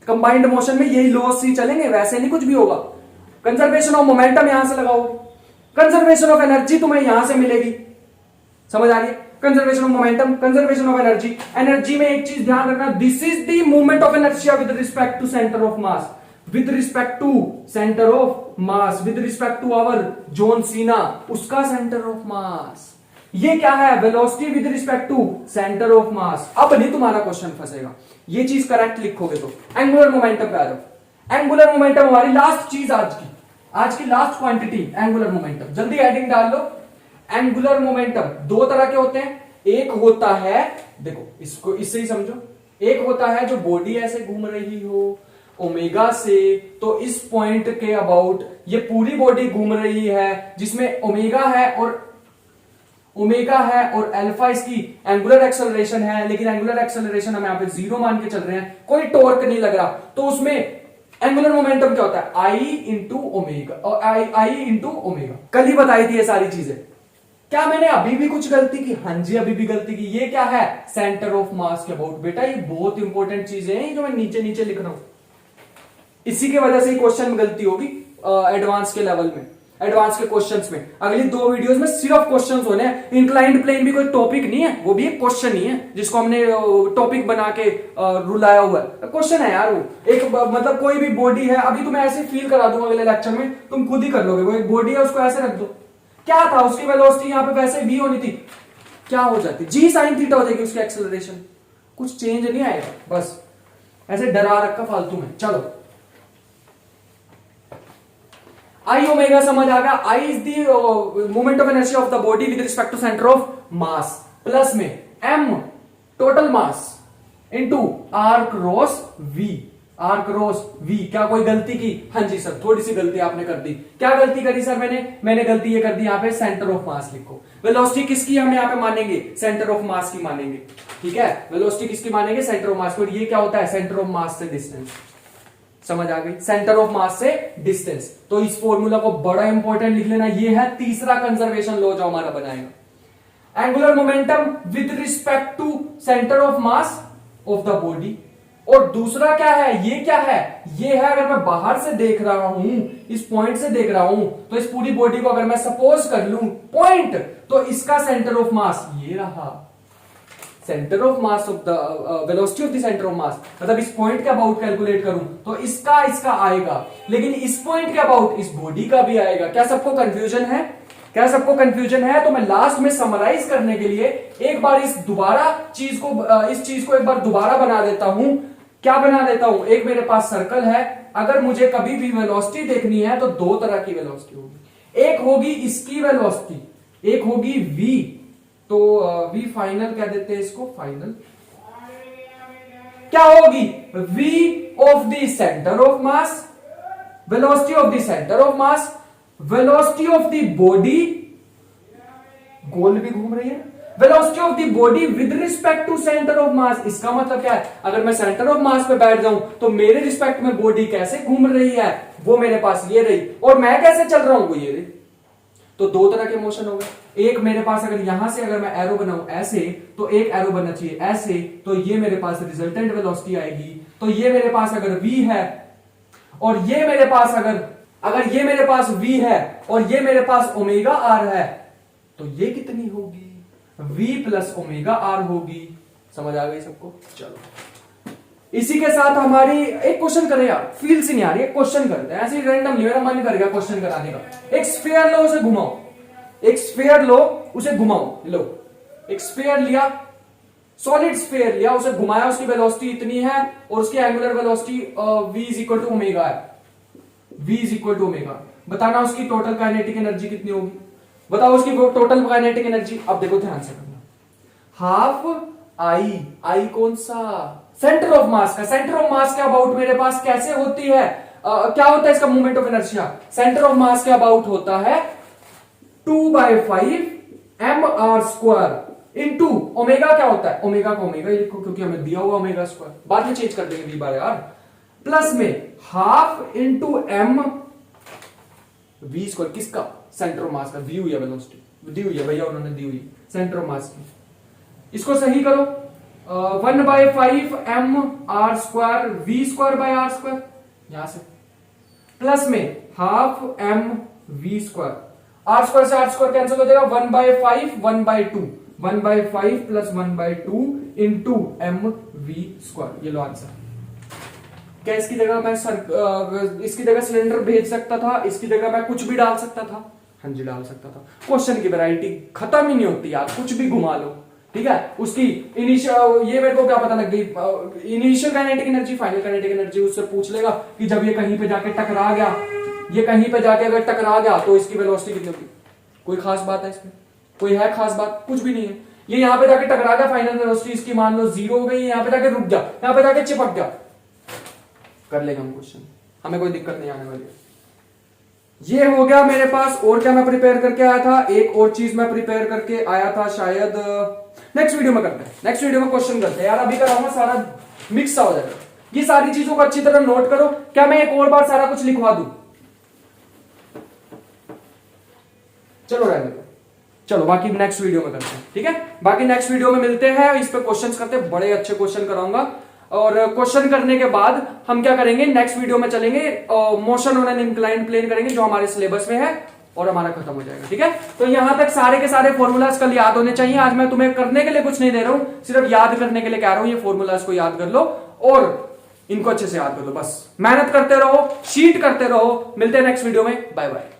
कंबाइंड मोशन में यही लॉस ही चलेंगे, वैसे नहीं कुछ भी होगा। कंजर्वेशन ऑफ मोमेंटम यहां से लगाओगे, कंजर्वेशन ऑफ एनर्जी तुम्हें यहां से मिलेगी, समझ आ रही है? Conservation of momentum, conservation of energy. Energy में एक चीज ध्यान रखना, this is the movement of inertia with respect to centre of mass, with respect to centre of mass, with respect to our John Cena, उसका centre of mass. ये क्या है? Velocity with respect to centre of mass. अब नहीं तुम्हारा question फंसेगा, ये चीज correct लिखोगे तो। एंगुलर मोमेंटम पे आ जाओ। एंगुलर मोमेंटम हमारी लास्ट चीज आज की लास्ट क्वांटिटी एंगुलर मोमेंटम। जल्दी हेडिंग डाल लो। एंगुलर मोमेंटम दो तरह के होते हैं, एक होता है, देखो इसको इससे ही समझो, एक होता है जो बॉडी ऐसे घूम रही हो ओमेगा से, तो इस पॉइंट के अबाउट ये पूरी बॉडी घूम रही है, जिसमें ओमेगा है और अल्फा इसकी एंगुलर एक्सेलरेशन है, लेकिन एंगुलर एक्सेलरेशन हम यहां पे 0 मान के चल रहे हैं, कोई टॉर्क नहीं लग रहा, तो उसमें एंगुलर मोमेंटम क्या होता है? आई इंटू ओमेगा, और आई इंटू ओमेगा। कल ही बताई थी ये सारी चीजें। क्या मैंने अभी भी कुछ गलती की? हाँ जी अभी भी गलती की। ये क्या है? सेंटर ऑफ मास के अबाउट। बेटा ये बहुत इंपॉर्टेंट चीजें हैं जो मैं नीचे नीचे लिख रहा हूं, इसी के वजह से क्वेश्चन में गलती होगी एडवांस के लेवल में, एडवांस के क्वेश्चंस में। अगली 2 वीडियोस में सिर्फ क्वेश्चंस होने हैं। इंक्लाइंड प्लेन भी कोई टॉपिक नहीं है, वो भी एक क्वेश्चन ही है जिसको हमने टॉपिक बना के रुलाया हुआ है। क्वेश्चन है यार वो, एक मतलब कोई भी बॉडी है, अभी तुम्हें ऐसे फील करा दूंगा अगले लेक्चर में, तुम खुद ही कर लोगे। वो एक बॉडी है, उसको ऐसे रख दो, क्या था उसकी वेलोसिटी यहां पे वैसे v होनी थी, क्या हो जाती? g sin थीटा हो जाएगी उसकी एक्सेलरेशन, कुछ चेंज नहीं आएगा, बस ऐसे डरा रखा फालतू में। चलो आई ओमेगा समझ आ गया। I is the moment of inertia of the body with respect to centre of mass, plus में m total mass into r cross v, r cross v. क्या कोई गलती की? हाँ जी सर थोड़ी सी गलती आपने कर दी। क्या गलती करी सर मैंने गलती ये कर दी, यहाँ पे सेंटर ऑफ मास लिखो। वेलोसिटी किसकी हम यहाँ पे मानेंगे? सेंटर ऑफ मास की मानेंगे, ठीक है? वेलोसिटी किसकी मानेंगे? सेंटर ऑफ मास की। और ये क्या होता है? सेंटर ऑफ मास से डिस्टेंस। समझ आ गई? सेंटर ऑफ मास से डिस्टेंस। तो इस फॉर्मूला को बड़ा इंपॉर्टेंट लिख लेना, ये है तीसरा कंजर्वेशन लॉ जो हमारा बनाएगा। Angular momentum with respect to centre of mass of the body. और दूसरा क्या है? ये क्या है? ये है अगर मैं बाहर से देख रहा हूं, इस पॉइंट से देख रहा हूं, तो इस पूरी बॉडी को अगर मैं सपोज कर लूं पॉइंट, तो इसका सेंटर ऑफ मास ये रहा, centre of mass of the velocity of the centre of मास। मतलब इस पॉइंट के अबाउट कैलकुलेट करूं तो इसका आएगा, लेकिन इस पॉइंट के अबाउट इस बॉडी का भी आएगा। क्या सबको कंफ्यूजन है? क्या सबको कंफ्यूजन है? तो मैं लास्ट में समराइज करने के लिए एक बार इस चीज को एक बार दोबारा बना देता हूं। क्या बना देता हूं? एक मेरे पास सर्कल है, अगर मुझे कभी भी वेलोसिटी देखनी है तो 2 तरह की वेलोसिटी होगी। एक होगी इसकी वेलोसिटी, एक होगी v, तो v फाइनल कह देते हैं इसको, फाइनल। क्या होगी? v of the centre of mass, velocity of the centre of mass, velocity of the body, गोल भी घूम रही है, velocity of the body with respect to centre of mass. इसका मतलब क्या है? अगर मैं सेंटर ऑफ मास पे बैठ जाऊं तो मेरे रिस्पेक्ट में बॉडी कैसे घूम रही है, वो मेरे पास ये रही, और मैं कैसे चल रहा हूं, वो ये रही। तो दो तरह के मोशन हो गए। एक मेरे पास अगर यहां से अगर मैं एरो बनाऊं ऐसे, तो एक एरो बनना चाहिए ऐसे, तो ये मेरे पास रिजल्टेंट वेलोसिटी आएगी। तो ये मेरे पास अगर v है, और ये मेरे पास अगर ये मेरे पास v है और ये मेरे पास ओमेगा r है, तो ये कितनी होगी? v प्लस ओमेगा r होगी। समझ आ गई सबको? चलो इसी के साथ हमारी एक क्वेश्चन करें यार, फील से नहीं आ रही है, क्वेश्चन करते हैं ऐसे रैंडमली, मेरा मन कर गया क्वेश्चन कराने का। एक स्फीयर लो, उसे घुमाओ, एक स्फीयर लो, उसे घुमाओ, लो एक स्फीयर लिया, सॉलिड स्फीयर लिया, उसे घुमाया, उसकी वेलोसिटी इतनी है और उसकी angular velocity v is equal to omega है, v is equal to omega. बताना उसकी टोटल काइनेटिक एनर्जी कितनी होगी, बताओ उसकी टोटल काइनेटिक एनर्जी। अब देखो ध्यान से करना, हाफ आई कौन सा? सेंटर ऑफ मास का। सेंटर ऑफ मास के अबाउट मेरे पास कैसे होती है, क्या होता है इसका movement of inertia? Centre of मास के अबाउट होता है 2/5 mr² इनटू ओमेगा। क्या होता है? ओमेगा को ओमेगा ही लिखो क्योंकि हमें दिया हुआ ओमेगा स्क्वायर, बाद में चेंज कर देंगे v बार यार, प्लस में half into m v square. किसका? सेंटर ऑफ मास का। दी हुई है वेलोसिटी, दी हुई है भैया, उन्होंने दी हुई सेंटर ऑफ मास की। इसको सही करो, 1/5 mr² v²/r², यहां से प्लस में हाफ m v², r² से r² कैंसिल हो जाएगा, 1/5 1/2, 1/5 प्लस 1/2 इंटू m v²। ये लो आंसर। क्या इसकी जगह मैं इसकी जगह सिलेंडर भेज सकता था, इसकी जगह मैं कुछ भी डाल सकता था? हाँ जी डाल सकता था। क्वेश्चन की वैरायटी खत्म ही नहीं होती यार, कुछ भी घुमा लो, ठीक है। उसकी इनिशियल, ये मेरे को क्या पता लग गई, initial kinetic energy, final kinetic energy उससे पूछ लेगा कि जब ये कहीं पे जाके टकरा गया, ये कहीं पे जाके अगर टकरा गया तो इसकी वेलोसिटी कितनी होगी? कोई खास बात है इसमें? कोई है खास बात? कुछ भी नहीं है। ये यहां पे जाके टकरा गया, फाइनल वेलोसिटी इसकी मान लो 0 हो गई, यहां पे जाके रुक गया, यहां पे जाके चिपक गया, कर लेगा हम क्वेश्चन, हमें कोई दिक्कत नहीं आने वाली है। ये हो गया मेरे पास। और क्या मैं प्रिपेयर करके आया था? एक और चीज मैं प्रिपेयर करके आया था, शायद नेक्स्ट वीडियो में करते हैं, नेक्स्ट वीडियो में क्वेश्चन करते हैं यार। अभी कराऊंगा सारा मिक्स हो जाएगा। ये सारी चीजों को अच्छी तरह नोट करो। क्या मैं एक और बार सारा कुछ लिखवा दूं? चलो रहने दो, चलो बाकी नेक्स्ट वीडियो में करते हैं, ठीक है। बाकी नेक्स्ट वीडियो में मिलते हैं, इस पे क्वेश्चंस करते हैं, बड़े अच्छे क्वेश्चन कराऊंगा। और क्वेश्चन करने के बाद हम क्या करेंगे, नेक्स्ट वीडियो में चलेंगे motion on an inclined plane करेंगे, जो हमारे सिलेबस में है, और हमारा खत्म हो जाएगा, ठीक है। तो यहां तक सारे के सारे फॉर्मूलाज कल याद होने चाहिए। आज मैं तुम्हें करने के लिए कुछ नहीं दे रहा हूं, सिर्फ याद करने के लिए कह रहा हूं। ये फॉर्मूलाज को याद कर लो और इनको अच्छे से याद कर लो, बस मेहनत करते रहो, शीट करते रहो। मिलते हैं नेक्स्ट वीडियो में, बाय बाय।